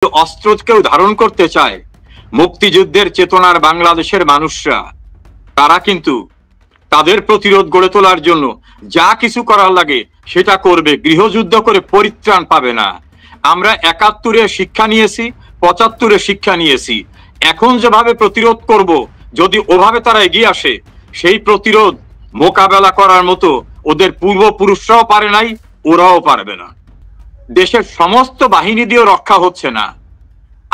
অস্ত্র কেউ ধারণ করতে চায়, মুক্তিযুদ্ধের চেতনার বাংলাদেশের মানুষরা তারা কিন্তু তাদের প্রতিরোধ গড়ে তোলার জন্য যা কিছু করার লাগে সেটা করবে, গৃহযুদ্ধ করে পরিত্রাণ পাবে না। আমরা ৭১-এ শিক্ষা নিয়েছি, ৭৫-এ শিক্ষা নিয়েছি। এখন যেভাবে প্রতিরোধ করব, যদি ওভাবে তারা এগিয়ে আসে, সেই প্রতিরোধ মোকাবেলা করার মতো ওদের পূর্বপুরুষরাও পারে নাই, ওরাও পারবে না। দেশের সমস্ত বাহিনী দিয়েও রক্ষা হচ্ছে না।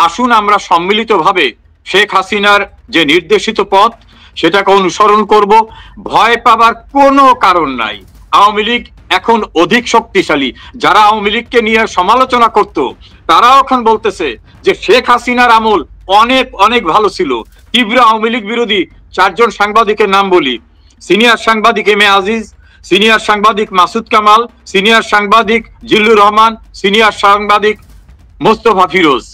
আসুন আমরা সম্মিলিতভাবে শেখ হাসিনার যে নির্দেশিত পথ সেটাকে অনুসরণ করব। ভয় পাবার কোনো কারণ নাই। আওয়ামী লীগ এখন অধিক শক্তিশালী। যারা আওয়ামী লীগকে নিয়ে সমালোচনা করত তারাও এখন বলতেছে যে শেখ হাসিনার আমল অনেক অনেক ভালো ছিল। তীব্র আওয়ামী লীগ বিরোধী ৪ জন সাংবাদিকের নাম বলি: সিনিয়র সাংবাদিক এম এ আজিজ, সিনিয়র সাংবাদিক মাসুদ কামাল, সিনিয়র সাংবাদিক জিল্লুর রহমান, সিনিয়র সাংবাদিক মোস্তফা ফিরোজ।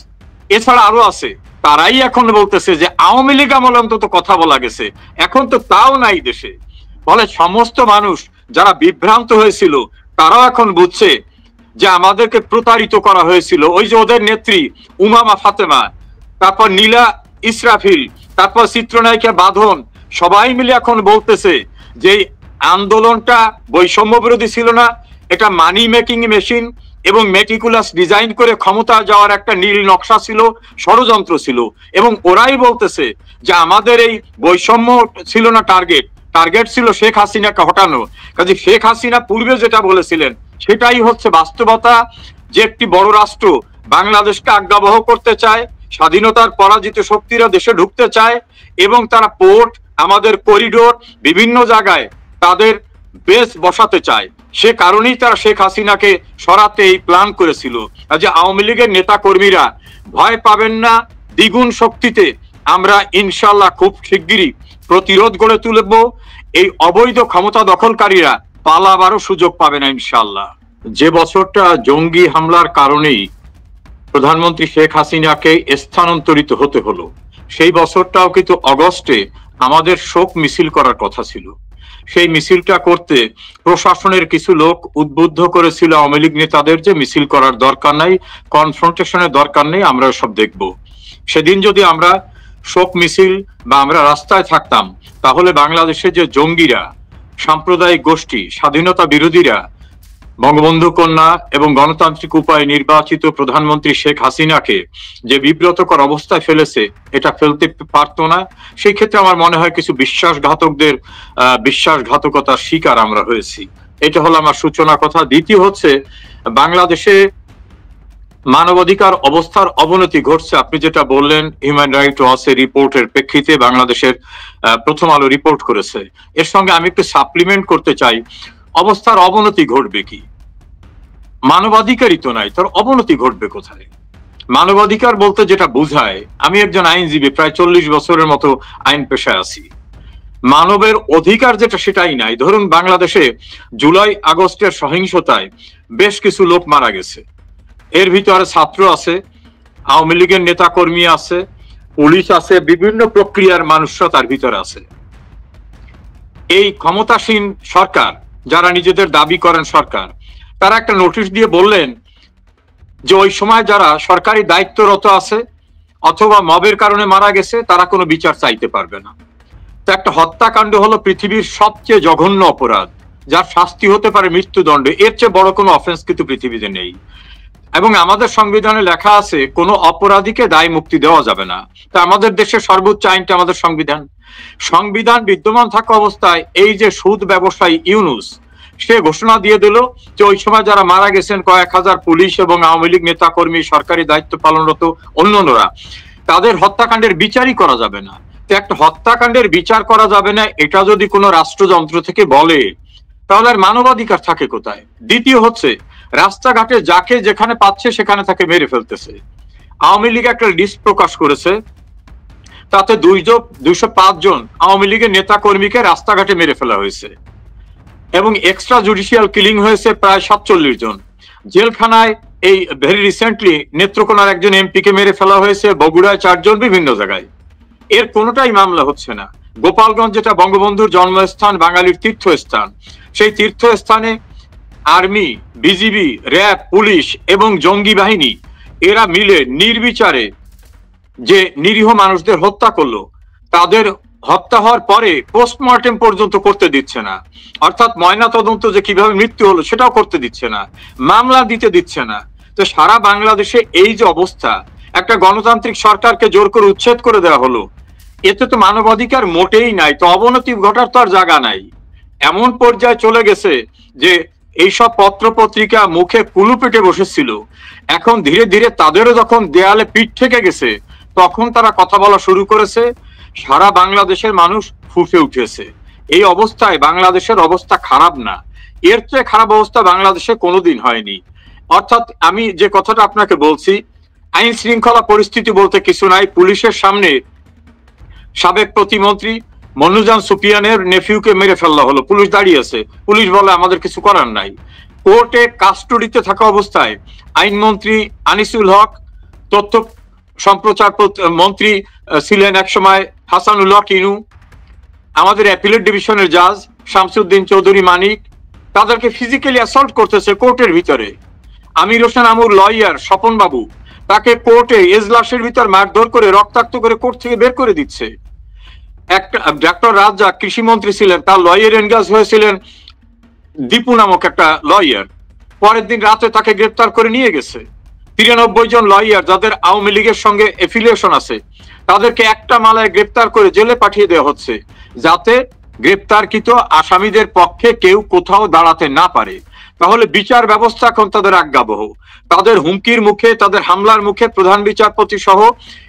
এছাড়া আরো আছে। তারাই এখন বলতেছে যে আওয়ামী লীগ আমল অন্তত কথা বলা গেছে, এখন তো তাও নাই দেশে। ফলে সমস্ত মানুষ যারা বিভ্রান্ত হয়েছিল তারাও এখন বুঝছে যে আমাদেরকে প্রতারিত করা হয়েছিল। ওই যে ওদের নেত্রী উমামা ফাতেমা, তারপর নীলা ইসরাফিল, তারপর চিত্রনায়িকা বাঁধন, সবাই মিলে এখন বলতেছে যে আন্দোলনটা বৈষম্য বিরোধী ছিল না, এটা মানি মেকিং মেশিন এবং মেটিকুলাস ডিজাইন করে ক্ষমতা যাওয়ার একটা নীল নকশা ছিল, ষড়যন্ত্র ছিল। এবং ওরাই বলতেছে যে আমাদের এই বৈষম্য ছিল না, টার্গেট ছিল শেখ হাসিনাকে হটানো। কাজে শেখ হাসিনা পূর্বে যেটা বলেছিলেন সেটাই হচ্ছে বাস্তবতা, যে একটি বড় রাষ্ট্র বাংলাদেশকে আজ্ঞাবহ করতে চায়, স্বাধীনতার পরাজিত শক্তিরা দেশে ঢুকতে চায় এবং তারা পোর্ট, আমাদের করিডোর, বিভিন্ন জায়গায় তাদের বেস বসাতে চায়। সে কারণেই তারা শেখ হাসিনাকে সরাতে এই প্ল্যান করেছিল। যে আওয়ামী লীগের নেতা কর্মীরা ভয় পাবেন না, দ্বিগুণ শক্তিতে আমরা ইনশাল্লাহ খুব শিগগিরই প্রতিরোধ গড়ে তুলব। এই অবৈধ ক্ষমতা দখলকারীরা পালাবারও সুযোগ পাবে না ইনশাল্লাহ। যে বছরটা জঙ্গি হামলার কারণেই প্রধানমন্ত্রী শেখ হাসিনাকে স্থানান্তরিত হতে হলো, সেই বছরটাও কিন্তু অগস্টে আমাদের শোক মিছিল করার কথা ছিল। সেই মিছিলটা করতে প্রশাসনের কিছু লোক উদ্বুদ্ধ করেছিল আওয়ামী লীগ নেতাদের যে মিছিল করার দরকার নাই, কনফ্রন্টেশনের দরকার নেই, আমরা সব দেখব। সেদিন যদি আমরা শোক মিছিল বা আমরা রাস্তায় থাকতাম, তাহলে বাংলাদেশের যে জঙ্গিরা, সাম্প্রদায়িক গোষ্ঠী, স্বাধীনতা বিরোধীরা বঙ্গবন্ধু কন্যা এবং গণতান্ত্রিক উপায়ে নির্বাচিত প্রধানমন্ত্রী শেখ হাসিনাকে যে বিব্রতকর অবস্থায় ফেলেছে, এটা ফেলতে পারতো না। সেই ক্ষেত্রে আমার মনে হয় কিছু বিশ্বাসঘাতকদের বিশ্বাসঘাতকতার শিকার আমরা হয়েছি। এটা হলো আমার সূচনা কথা। দ্বিতীয় হচ্ছে, বাংলাদেশে মানবাধিকার অবস্থার অবনতি ঘটছে। আপনি যেটা বললেন, হিউম্যান রাইট ওয়াচের রিপোর্টের প্রেক্ষিতে বাংলাদেশের প্রথম আলো রিপোর্ট করেছে। এর সঙ্গে আমি একটু সাপ্লিমেন্ট করতে চাই। অবস্থার অবনতি ঘটবে কি? মানবাধিকারই তো নাই, তার অবনতি ঘটবে কোথায়? মানবাধিকার বলতে যেটা বোঝায়, আমি একজন আইনজীবী, প্রায় 40 বছরের মতো আইন পেশায় আছি। মানবের অধিকার যেটা সেটাই নাই। ধরুন বাংলাদেশে জুলাই আগস্টের সহিংসতায় বেশ কিছু লোক মারা গেছে। এর ভিতরে ছাত্র আছে, আওয়ামী লীগের নেতা কর্মী আছে, পুলিশ আছে, বিভিন্ন প্রক্রিয়ার মানুষরা তার ভিতরে আছে। এই ক্ষমতাসীন সরকার, যারা নিজেদের দাবি করেন সরকার, তারা একটা নোটিশ দিয়ে বললেন যে ওই সময় যারা সরকারি দায়িত্বরত আছে অথবা মবের কারণে মারা গেছে তারা কোনো বিচার চাইতে পারবে না। তো একটা হত্যাকাণ্ড হলো পৃথিবীর সবচেয়ে জঘন্য অপরাধ, যার শাস্তি হতে পারে মৃত্যুদণ্ড। এর চেয়ে বড় কোনো অফেন্স কিন্তু পৃথিবীতে নেই। এবং আমাদের সংবিধানে লেখা আছে কোনো অপরাধীকে দায় মুক্তি দেওয়া যাবে না। তা আমাদের দেশের সর্বোচ্চ আইনটা আমাদের সংবিধান বিদ্যমান থাকা অবস্থায় এই যে সুদ ব্যবসায়ী ইউনূস, সে ঘোষণা দিয়ে দিল যে ওই সময় যারা মারা গেছেন কয়েক হাজার পুলিশ এবং আওয়ামী লীগ নেতা কর্মী, সরকারি দায়িত্ব পালনরত অন্যান্যরা, তাদের হত্যাকাণ্ডের বিচারই করা যাবে না। তো একটা হত্যাকাণ্ডের বিচার করা যাবে না, এটা যদি কোনো রাষ্ট্রযন্ত্র থেকে বলে, তাহলে আর মানবাধিকার থাকে কোথায়? দ্বিতীয় হচ্ছে, রাস্তাঘাটে যাকে যেখানে পাচ্ছে সেখানে তাকে মেরে ফেলতেছে। আওয়ামী লীগ একটা লিস্ট প্রকাশ করেছে, তাতে 205 জন আওয়ামী লীগের নেতা কর্মীকে রাস্তাঘাটে মেরে ফেলা হয়েছে এবং এক্সট্রা জুডিশিয়াল কিলিং হয়েছে প্রায় 47 জন। জেলখানায় এই ভেরি রিসেন্টলি নেত্রকোনার একজন এমপিকে মেরে ফেলা হয়েছে, বগুড়ায় 4 জন, বিভিন্ন জায়গায়। এর কোনোটাই মামলা হচ্ছে না। গোপালগঞ্জ, যেটা বঙ্গবন্ধুর জন্মস্থান, বাঙালির তীর্থস্থান, সেই তীর্থস্থানে আর্মি, বিজিবি, র্যাব, পুলিশ এবং জঙ্গি বাহিনী এরা মিলে নির্বিচারে যে নিরীহ মানুষদের হত্যা করলো, তাদের হত্যা হওয়ার পরে পোস্টমর্টেম পর্যন্ত করতে দিচ্ছে না, অর্থাৎ ময়না তদন্ত যে কিভাবে মৃত্যু হলো সেটাও করতে দিচ্ছে না, মামলা দিতে দিচ্ছে না। তো সারা বাংলাদেশে এই যে অবস্থা, একটা গণতান্ত্রিক সরকারকে জোর করে উচ্ছেদ করে দেওয়া হলো, এতে তো মানবাধিকার মোটেই নাই, তো অবনতি ঘটার তো আর জায়গা নাই। এমন পর্যায়ে চলে গেছে যে এইসব পত্র পত্রিকা মুখে কুলু পেটে বসেছিল, এখন ধীরে ধীরে তাদেরও যখন দেয়ালে পিঠ থেকে গেছে, তখন তারা কথা বলা শুরু করেছে। সারা বাংলাদেশের মানুষ ফুঁসে উঠেছে। এই অবস্থায় বাংলাদেশের অবস্থা খারাপ না, এর চেয়ে খারাপ অবস্থা বাংলাদেশে কোনোদিন হয়নি। অর্থাৎ আমি যে কথাটা আপনাকে বলছি, আইন শৃঙ্খলা পরিস্থিতি বলতে কিছু নাই। পুলিশের সামনে সাবেক প্রতিমন্ত্রী মনুজান সুপিয়ানের নেফিউকে মেরে ফেলা হলো, পুলিশ দাঁড়িয়ে আছে, পুলিশ বলে আমাদের কিছু করার নাই। কোর্টে কাস্টডিতে থাকা অবস্থায় আইনমন্ত্রী আনিসুল হক, তথ্য সম্প্রচার মন্ত্রী ছিলেন একসময় হাসানুল হক ইনু, আমাদের অ্যাপিলেট ডিভিশনের জাজ শামসুদ্দিন চৌধুরী মানিক, তাদেরকে ফিজিক্যালি অ্যাসল্ট করতেছে কোর্টের ভিতরে। আমির হোসেন আমুর লয়ার স্বপন বাবু, তাকে কোর্টে এজলাসের ভিতর মারধর করে রক্তাক্ত করে কোর্ট থেকে বের করে দিচ্ছে। একটা ডক্টর রাজ্জাক কৃষিমন্ত্রী ছিলেন, তার লয়ার এনগেজ হয়েছিলেন দীপু নামক একটা লয়ার, পরের দিন রাতে তাকে গ্রেপ্তার করে নিয়ে গেছে। 93 জন লয়ার যাদের আওয়ামী লীগের সঙ্গে এফিলিয়েশন আছে, তাদেরকে একটা মালায় গ্রেপ্তার করে জেলে পাঠিয়ে দেওয়া হচ্ছে, যাতে গ্রেপ্তারকৃত আসামিদের পক্ষে কেউ কোথাও দাঁড়াতে না পারে। তাহলে বিচার ব্যবস্থা এখন তাদের আজ্ঞাবহ। তাদের হুমকির মুখে, তাদের হামলার মুখে প্রধান বিচারপতি সহ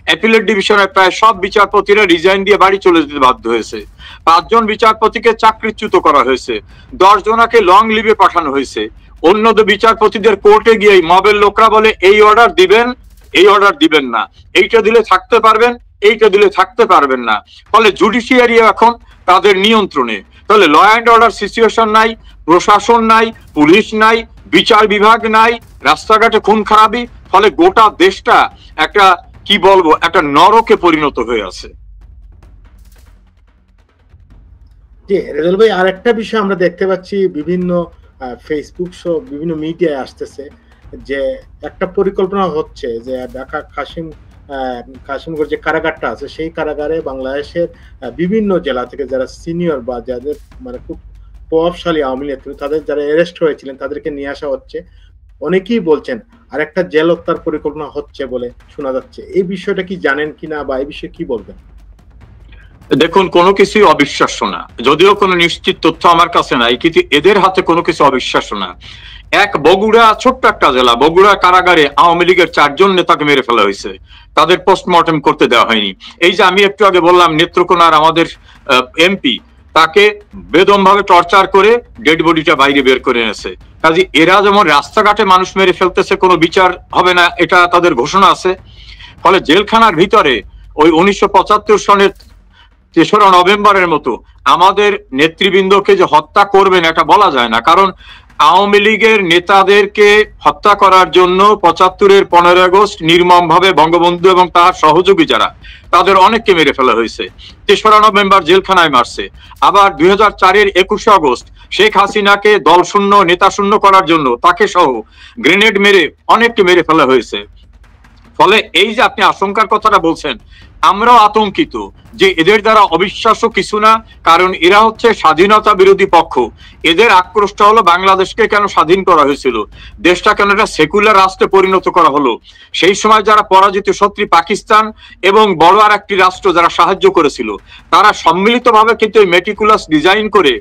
অ্যাপিলেট ডিভিশনের প্রায় সব বিচারপতিরা রিজাইন দিয়ে বাড়ি চলে যেতে বাধ্য হয়েছে। 5 জন বিচারপতিকে চাকরিচ্যুত করা হয়েছে, 10 জনাকে লং লিভে পাঠানো হয়েছে। অন্য বিচারপতিদের কোর্টে গিয়ে মবের লোকরা বলে এই অর্ডার দিবেন, এই অর্ডার দিবেন না, এইটা দিলে থাকতে পারবেন, এইটা দিলে থাকতে পারবেন না। ফলে জুডিশিয়ারি এখন তাদের নিয়ন্ত্রণে। তাহলে ল অ্যান্ড অর্ডার সিচুয়েশন নাই, প্রশাসন নাই, পুলিশ নাই, বিচার বিভাগ নাই, রাস্তাঘাটে খুন খারাপি, ফলে গোটা দেশটা একটা কি বলবো, একটা নরকে পরিণত হয়ে আছে। জি রেজাল ভাই, আরেকটা বিষয় আমরা দেখতে পাচ্ছি বিভিন্ন ফেসবুক সহ বিভিন্ন মিডিয়ায় আসতেছে যে একটা পরিকল্পনা হচ্ছে যে ঢাকা কাশিমগঞ্জ যে কারাগারটা আছে, সেই কারাগারে বাংলাদেশের বিভিন্ন জেলা থেকে যারা সিনিয়র বা যাদের মানে খুব প্রভাবশালী আওয়ামী নেতৃত্ব, তাদের যারা অ্যারেস্ট হয়েছিলেন তাদেরকে নিয়ে আসা হচ্ছে। অনেকেই বলছেন আরেকটা জেল হত্যার পরিকল্পনা হচ্ছে বলে শোনা যাচ্ছে। এই বিষয়টা কি জানেন কিনা বা এই বিষয়ে কি বলবেন? দেখুন, কোনো কিছুই অবিশ্বাস্য না, যদিও কোনো নিশ্চিত তথ্য আমার কাছে নাই, কিন্তু এদের হাতে কোনো কিছু অবিশ্বাস্য না। এক বগুড়া, ছোট্ট একটা জেলা, বগুড়া কারাগারে আওয়ামী লীগের 4 জন নেতাকে মেরে ফেলা হয়েছে, তাদের পোস্টমর্টেম করতে দেওয়া হয়নি। এই যে আমি একটু আগে বললাম নেত্রকোনার আমাদের এমপি, তাকে বেদম ভাবে টর্চার করে ডেড বডিটা বাইরে বের করে এনেছে। কাজে এরা যেমন রাস্তাঘাটে মানুষ মেরে ফেলতেছে, কোনো বিচার হবে না, এটা তাদের ঘোষণা আছে। ফলে জেলখানার ভিতরে ওই 1975 সনের 3রা নভেম্বরের মতো আমাদের নেতৃবৃন্দকে যে হত্যা করবেন এটা বলা যায় না, কারণ আওয়ামী লীগের নেতাদেরকে হত্যা করার জন্য 75-এর 15 আগস্ট নির্মম ভাবে বঙ্গবন্ধু এবং তার সহযোগী যারা, তাদের অনেককে মেরে ফেলা হয়েছে। 3রা নভেম্বর জেলখানায় মারছে। আবার 2004-এর 21শে আগস্ট শেখ হাসিনাকে দল শূন্য, নেতা শূন্য করার জন্য তাকে সহ গ্রেনেড মেরে অনেককে মেরে ফেলা হয়েছে। ফলে এই যে আপনি আশঙ্কার কথাটা বলছেন, আমরাও আতঙ্কিত যে এদের দ্বারা অবিশ্বাস্য কিছু না, কারণ এরা হচ্ছে স্বাধীনতা বিরোধী পক্ষ। এদের আক্রোশটা হলো বাংলাদেশকে কেন স্বাধীন করা হয়েছিল, দেশটা কেন একটা সেকুলার রাষ্ট্রে পরিণত করা হলো। সেই সময় যারা পরাজিত শত্রু পাকিস্তান এবং বড় আর একটি রাষ্ট্র যারা সাহায্য করেছিল, তারা সম্মিলিতভাবে কিন্তু এই মেটিকুলাস ডিজাইন করে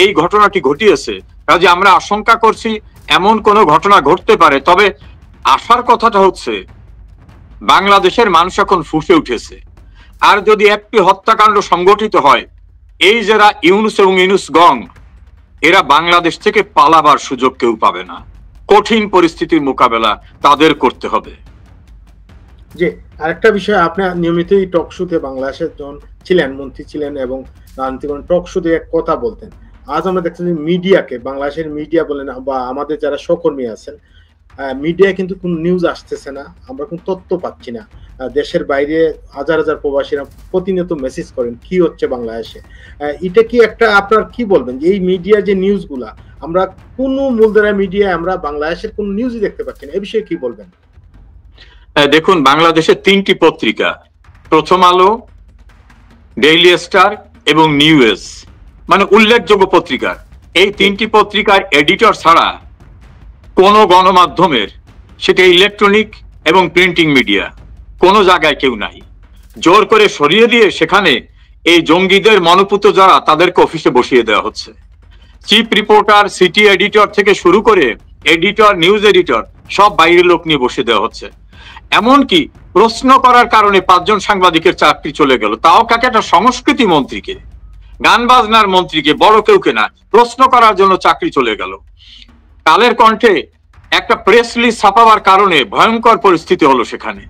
এই ঘটনাটি ঘটিয়েছে। কাজে আমরা আশঙ্কা করছি এমন কোনো ঘটনা ঘটতে পারে। তবে আশার কথাটা হচ্ছে বাংলাদেশের মানুষ এখন ফুঁসে উঠেছে, আর যদি একটি হত্যাকাণ্ড সংগঠিত হয়, এই যারা ইউনুস এবং ইউনুস গং, এরা বাংলাদেশ থেকে পালাবার সুযোগ কেউ পাবে না। কঠিন পরিস্থিতির মোকাবেলা তাদের করতে হবে। যে আরেকটা বিষয়, আপনি নিয়মিতই টক শোতে বাংলাদেশের জন ছিলেন, মন্ত্রী ছিলেন এবং টক শোতে এক কথা বলতেন। আজ আমরা দেখছি যে মিডিয়াকে, বাংলাদেশের মিডিয়া বলেন বা আমাদের যারা সহকর্মী আছেন, মিডিয়ায় কিন্তু কোন নিউজ আসতেছে না, আমরা কোন তথ্য পাচ্ছি না। দেশের বাইরে হাজার হাজার প্রবাসীরা প্রতিনিয়ত মেসেজ করেন কি হচ্ছে বাংলাদেশে। এটা কি একটা, আপনার কি বলবেন যে এই মিডিয়া যে নিউজগুলা, আমরা কোন মূলধারা মিডিয়ায় আমরা বাংলাদেশের কোন নিউজই দেখতে পাচ্ছি না, এই বিষয়ে কি বলবেন? দেখুন, বাংলাদেশের 3টি পত্রিকা, প্রথম আলো, ডেইলি স্টার এবং নিউজ, মানে উল্লেখযোগ্য পত্রিকা, এই 3টি পত্রিকার এডিটর ছাড়া কোন গণমাধ্যমের, সেটা ইলেকট্রনিক এবং প্রিন্টিং মিডিয়া, কোন জায়গায় কেউ নাই। জোর করে সরিয়ে দিয়ে সেখানে এই জঙ্গিদের মনোপুত যারা, তাদেরকে অফিসে বসিয়ে দেওয়া হচ্ছে। চিফ রিপোর্টার, সিটি এডিটর থেকে শুরু করে এডিটর, নিউজ এডিটর, সব বাইরের লোক নিয়ে বসিয়ে দেওয়া হচ্ছে। এমনকি প্রশ্ন করার কারণে 5 জন সাংবাদিকের চাকরি চলে গেল, তাও কাকে? একটা সংস্কৃতি মন্ত্রীকে, গান বাজনার মন্ত্রীকে, বড় কেউকে না, প্রশ্ন করার জন্য চাকরি চলে গেল। কালের কণ্ঠে একটা প্রেস রিলিজ ছাপাবার কারণে ভয়ঙ্কর পরিস্থিতি হলো সেখানে।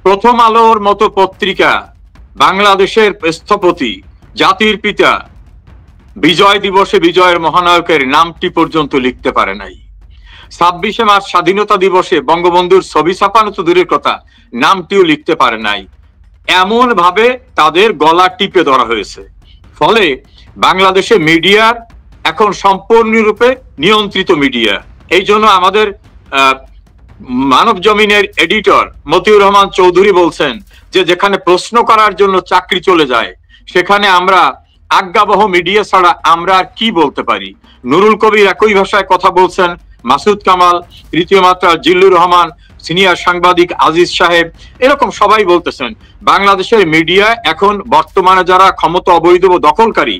প্রথম আলোর মতো পত্রিকা বাংলাদেশের স্থপতি, জাতির পিতা বিজয় দিবসে বিজয়ের মহানায়কের নামটি পর্যন্ত লিখতে পারে নাই। 26শে মার্চ স্বাধীনতা দিবসে বঙ্গবন্ধুর ছবি ছাপানো তো দূরের কথা, নামটিও লিখতে পারে নাই। এমন ভাবে তাদের গলা টিপে ধরা হয়েছে। ফলে বাংলাদেশে মিডিয়ার এখন সম্পূর্ণরূপে নিয়ন্ত্রিত মিডিয়া। এই জন্য আমাদের মানব জমিনের এডিটর মতিউর রহমান চৌধুরী বলছেন যে যেখানে প্রশ্ন করার জন্য চাকরি চলে যায়, সেখানে আমরা আজ্ঞাবহ মিডিয়া ছাড়া আমরা আর কি বলতে পারি। নুরুল কবির একই ভাষায় কথা বলছেন, মাসুদ কামাল, তৃতীয় মাত্রা জিল্লুর রহমান, সিনিয়র সাংবাদিক আজিজ সাহেব, এরকম সবাই বলতেছেন বাংলাদেশের মিডিয়া এখন বর্তমানে যারা ক্ষমতা অবৈধ দখলকারী,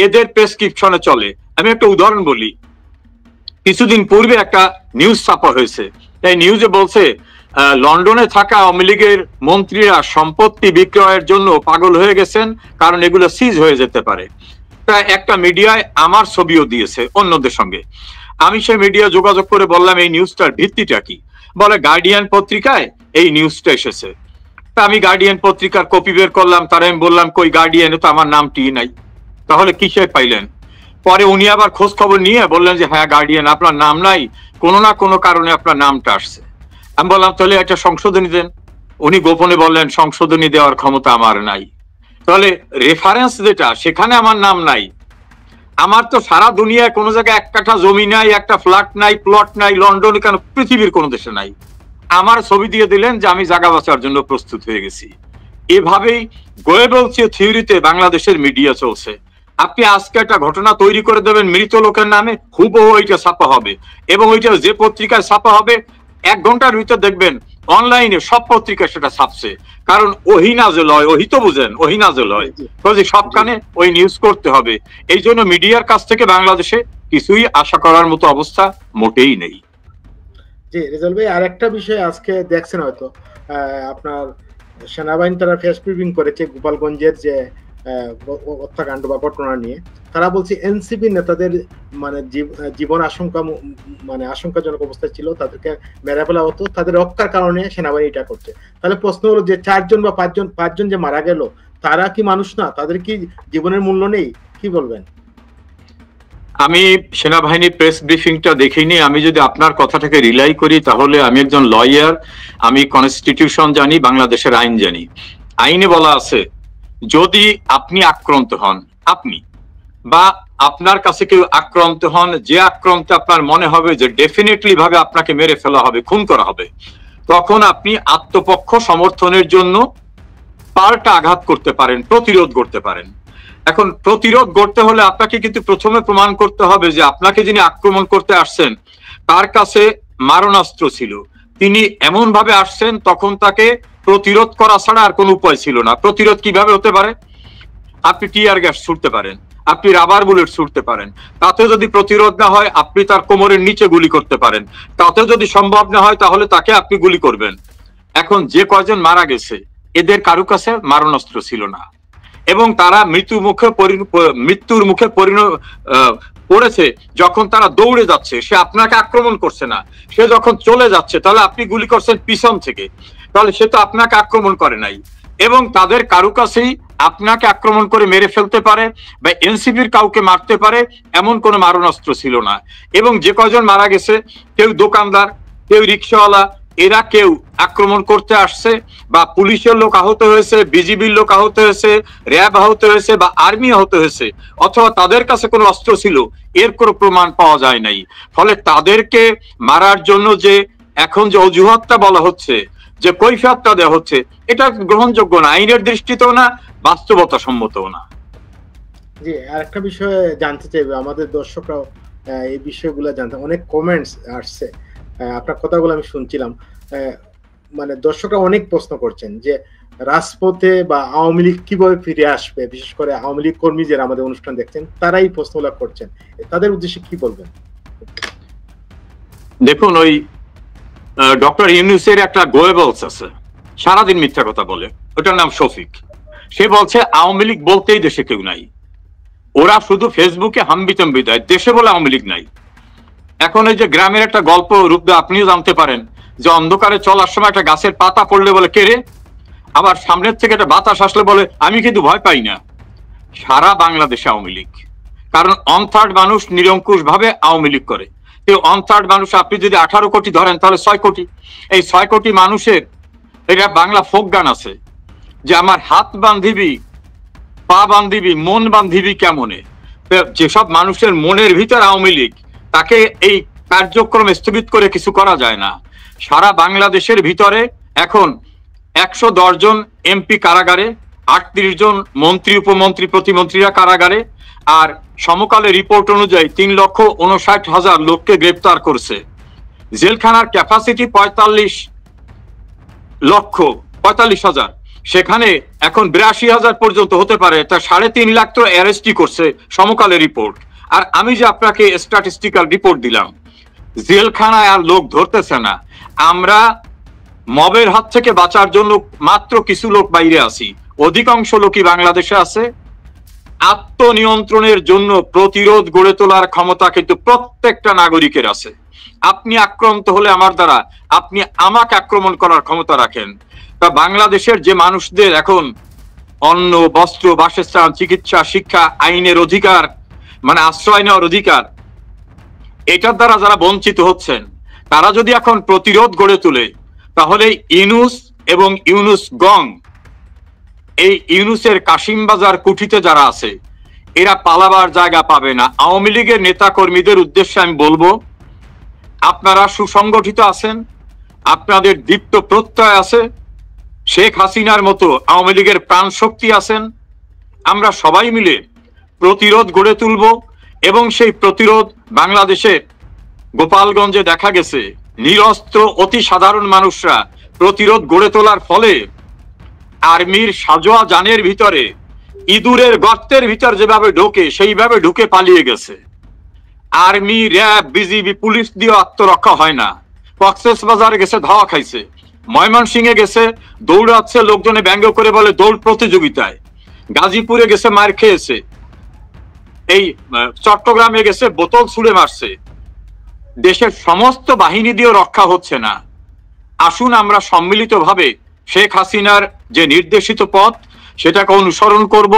এদের প্রেসক্রিপশনে চলে। আমি একটা উদাহরণ বলি। কিছুদিন পূর্বে একটা নিউজ ছাপা হয়েছে, এই নিউজে বলছে লন্ডনে থাকা আওয়ামী লীগের মন্ত্রীরা সম্পত্তি বিক্রয়ের জন্য পাগল হয়ে গেছেন, কারণ এগুলো সিজ হয়ে যেতে পারে। তাই একটা মিডিয়ায় আমার ছবিও দিয়েছে অন্যদের সঙ্গে। আমি সেই মিডিয়া যোগাযোগ করে বললাম এই নিউজটার ভিত্তিটা কি? বলে গার্ডিয়ান পত্রিকায় এই নিউজটা এসেছে। তা আমি গার্ডিয়ান পত্রিকার কপি বের করলাম, তার আমি বললাম কই গার্ডিয়ানে তো আমার নামটি নাই। তাহলে কিসে পাইলেন? পরে উনি আবার খোঁজ খবর নিয়ে বললেন যে হ্যাঁ গার্ডিয়ান আপনার নাম নাই, কোনো না কোনো কারণে আপনার নামটা আসছে। আমি বললাম তাহলে একটা সংশোধনী দেন। উনি গোপনে বললেন সংশোধনী দেওয়ার ক্ষমতা আমার নাই। তাহলে রেফারেন্স যেটা, সেখানে আমার নাম নাই। আমার তো সারা দুনিয়ায় কোনো জায়গায় এক কাঠা জমি নাই, একটা ফ্ল্যাট নাই, প্লট নাই, লন্ডনে কেন পৃথিবীর কোনো দেশে নাই। আমার ছবি দিয়ে দিলেন যে আমি জায়গা বাঁচার জন্য প্রস্তুত হয়ে গেছি। এভাবেই গোয়েবল থিওরিতে বাংলাদেশের মিডিয়া চলছে। আপনি আজকে একটা ঘটনা তৈরি করে দেবেন মৃত লোকের নামে, হুবহু ওইটা ছাপা হবে, এবং ওইটা যে পত্রিকায় ছাপা হবে 1 ঘন্টার ভিতর দেখবেন অনলাইনে সব পত্রিকায় সেটা ছাপছে। কারণ ওহিনাজেল হয়, ওহি তো বুঝেন, ওহিনাজেল হয়, সব কানে ওই নিউজ করতে হবে। এই জন্য মিডিয়ার কাছ থেকে বাংলাদেশে কিছুই আশা করার মতো অবস্থা মোটেই নেই। জি রেজাল ভাই, আর একটা বিষয় আজকে দেখছেন হয়তো, আপনার সেনাবাহিনী তারা ফেস ব্রিফিং করেছে গোপালগঞ্জের যে হত্যাকাণ্ড বা ঘটনা নিয়ে। তারা বলছে এনসিপি নেতাদের মানে জীবন আশঙ্কাজনক অবস্থায় ছিল, তাদেরকে মেরে ফেলা হতো, তাদের রক্ষার কারণে সেনাবাহিনী এটা করছে। তাহলে প্রশ্ন হলো যে 4 জন বা 5 জন যে মারা গেল, তারা কি মানুষ না? তাদের কি জীবনের মূল্য নেই? কি বলবেন? আমি সেনাবাহিনীর প্রেস ব্রিফিংটা দেখিনি। আমি যদি আপনার কথাটাকে রিলাই করি, তাহলে আমি একজন লয়ার, আমি কনস্টিটিউশন জানি, বাংলাদেশের আইন জানি। আইনে বলা আছে যদি আপনি আক্রান্ত হন, আপনি বা আপনার কাছে কেউ আক্রান্ত হন, যে আক্রান্ত আপনার মনে হবে যে ডেফিনেটলি ভাবে আপনাকে মেরে ফেলা হবে, খুন করা হবে, তখন আপনি আত্মপক্ষ সমর্থনের জন্য পাল্টা আঘাত করতে পারেন, প্রতিরোধ করতে পারেন। এখন প্রতিরোধ করতে হলে আপনাকে কিন্তু প্রথমে প্রমাণ করতে হবে যে আপনাকে যিনি আক্রমণ করতে আসছেন তার কাছে মারণাস্ত্র ছিল, তিনি এমন ভাবে আসছেন তখন তাকে প্রতিরোধ করা ছাড়া আর কোনো উপায় ছিল না। প্রতিরোধ কিভাবে হতে পারে? আপনি টিয়ার গ্যাস ছুটতে পারেন, আপনি রাবার বুলেট ছুটতে পারেন, তাতে যদি প্রতিরোধ না হয় আপনি তার কোমরের নিচে গুলি করতে পারেন, তাতে যদি সম্ভব না হয় তাহলে তাকে আপনি গুলি করবেন। এখন যে কয়জন মারা গেছে এদের কারো কাছে মারণাস্ত্র ছিল না, এবং তারা মৃত্যুর মুখে পড়েছে যখন তারা দৌড়ে যাচ্ছে। সে আপনাকে আক্রমণ করছে না, সে যখন চলে যাচ্ছে তাহলে আপনি গুলি করছেন পিছন থেকে, তাহলে সে তো আপনাকে আক্রমণ করে নাই। এবং তাদের কারো কাছেই আপনাকে আক্রমণ করে মেরে ফেলতে পারে বা এনসিপির কাউকে মারতে পারে এমন কোনো মারণাস্ত্র ছিল না। এবং যে কজন মারা গেছে, কেউ দোকানদার, কেউ রিক্সাওয়ালা, এরা কেউ আক্রমণ করতে আসছে বা পুলিশের লোক আহত হয়েছে, বিজিবির লোক আহত হয়েছে, র্যাব আহত হয়েছে বা আর্মি আহত হয়েছে, অথবা তাদের কাছে কোনো অস্ত্র ছিল, এর কোনো প্রমাণ পাওয়া যায় নাই। ফলে তাদেরকে মারার জন্য যে এখন যে অজুহাতটা বলা হচ্ছে যে কৈফিয়তটা দেওয়া হচ্ছে, এটা গ্রহণযোগ্য না, আইনের দৃষ্টিতেও না, বাস্তবতা সম্মতও না। জি, আরেকটা বিষয় জানতে চাইবে, আমাদের দর্শকরাও এই বিষয়গুলো জানতে, অনেক কমেন্টস আসছে, আপনার কথাগুলো আমি শুনছিলাম। মানে দর্শকরা অনেক প্রশ্ন করছেন যে রাজপথে বা আওয়ামী লীগ কিভাবে ফিরে আসবে, বিশেষ করে আওয়ামী লীগ কর্মী যারা আমাদের অনুষ্ঠান দেখছেন তারাই প্রশ্নগুলো করছেন, তাদের উদ্দেশ্যে কি বলবেন? দেখুন, ওই ডক্টর ইউনূসের একটা গোয়েবলস আছে, সারাদিন মিথ্যা কথা বলে, ওটার নাম শফিক। সে বলছে আওয়ামী লীগ বলতেই দেশে কেউ নাই, ওরা শুধু ফেসবুকে হাম্বিতম্বি দেয়, দেশে বলে আওয়ামী লীগ নাই। এখন এই যে গ্রামের একটা গল্প রূপ আপনিও জানতে পারেন যে অন্ধকারে চলার সময় একটা গাছের পাতা পড়লে বলে কেড়ে, আবার সামনের থেকে একটা বাতাস আসলে বলে আমি কিন্তু ভয় পাই না। সারা বাংলাদেশে আওয়ামী লীগ, কারণ অনথার্ড মানুষ নিরঙ্কুশ ভাবে আওয়ামী লীগ করে। অনথার্ড মানুষ আপনি যদি 18 কোটি ধরেন তাহলে 6 কোটি। এই 6 কোটি মানুষের এটা বাংলা ফোক গান আছে যে আমার হাত বান্ধিবি, পা বান্ধিবি, মন বান্ধিবি কেমনে। যেসব মানুষের মনের ভিতর আওয়ামী লীগ, তাকে এই কার্যক্রম স্থগিত করে কিছু করা যায় না। সারা বাংলাদেশের ভিতরে এখন 110 জন এমপি কারাগারে, 38 জন মন্ত্রী, উপমন্ত্রী, প্রতিমন্ত্রীরা কারাগারে, আর সমকালে রিপোর্ট অনুযায়ী 3,59,000 লোককে গ্রেপ্তার করছে। জেলখানার ক্যাপাসিটি 45,000, সেখানে এখন 82,000 পর্যন্ত হতে পারে। তা 3.5 লাখ তো অ্যারেস্টই করছে সমকালে রিপোর্ট। আর আমি যে আপনাকে স্ট্যাটিস্টিক্যাল রিপোর্ট দিলাম, জেলখানায় আর লোক ধরতেছে না। আমরা মবের হাত থেকে বাঁচার জন্য মাত্র কিছু লোক বাইরে আছি, অধিকাংশ লোকই বাংলাদেশে আছে। আত্মনিয়ন্ত্রণের জন্য প্রতিরোধ গড়ে তোলার ক্ষমতা কিন্তু প্রত্যেকটা নাগরিকের আছে। আপনি আক্রান্ত হলে আমার দ্বারা, আপনি আমাকে আক্রমণ করার ক্ষমতা রাখেন। তা বাংলাদেশের যে মানুষদের এখন অন্ন, বস্ত্র, বাসস্থান, চিকিৎসা, শিক্ষা, আইনের অধিকার, মানে আশ্রয় নেওয়ার অধিকার, এটার দ্বারা যারা বঞ্চিত হচ্ছেন, তারা যদি এখন প্রতিরোধ গড়ে তোলে, তাহলে ইউনূস এবং ইউনূস গং, এই ইউনূসের কাশিমবাজার কুঠিতে যারা আছে, এরা পালাবার জায়গা পাবে না। আওয়ামী লীগের নেতা কর্মীদের উদ্দেশ্যে আমি বলবো, আপনারা সুসংগঠিত আছেন, আপনাদের দীপ্ত প্রত্যয় আছে, শেখ হাসিনার মতো আওয়ামী লীগের প্রাণ শক্তি আছেন। আমরা সবাই মিলে প্রতিরোধ গড়ে তুলব, এবং সেই প্রতিরোধ বাংলাদেশে গোপালগঞ্জে দেখা গেছে নিরস্ত্র অতি সাধারণ মানুষরা প্রতিরোধ গড়ে তোলার ফলে আর্মির সাজোয়া যানের ভিতরে ইঁদুরের গর্তের ভিতর যেভাবে ঢোকে সেইভাবে ঢুকে পালিয়ে গেছে। আর্মি, র্যাব, বিজিবি, পুলিশ দিয়ে আত্মরক্ষা হয় না। কক্সবাজারে গেছে, ধাওয়া খাইছে। ময়মনসিংহে গেছে, দৌড়াচ্ছে, লোকজনে ব্যঙ্গ করে বলে দৌড় প্রতিযোগিতায়। গাজীপুরে গেছে, মার খেয়েছে। এই চট্টগ্রামে গেছে, বোতল ছুঁড়ে মারছে। দেশের সমস্ত বাহিনী দিয়েও রক্ষা হচ্ছে না। আসুন আমরা সম্মিলিতভাবে শেখ হাসিনার যে নির্দেশিত পথ, সেটাকে অনুসরণ করব।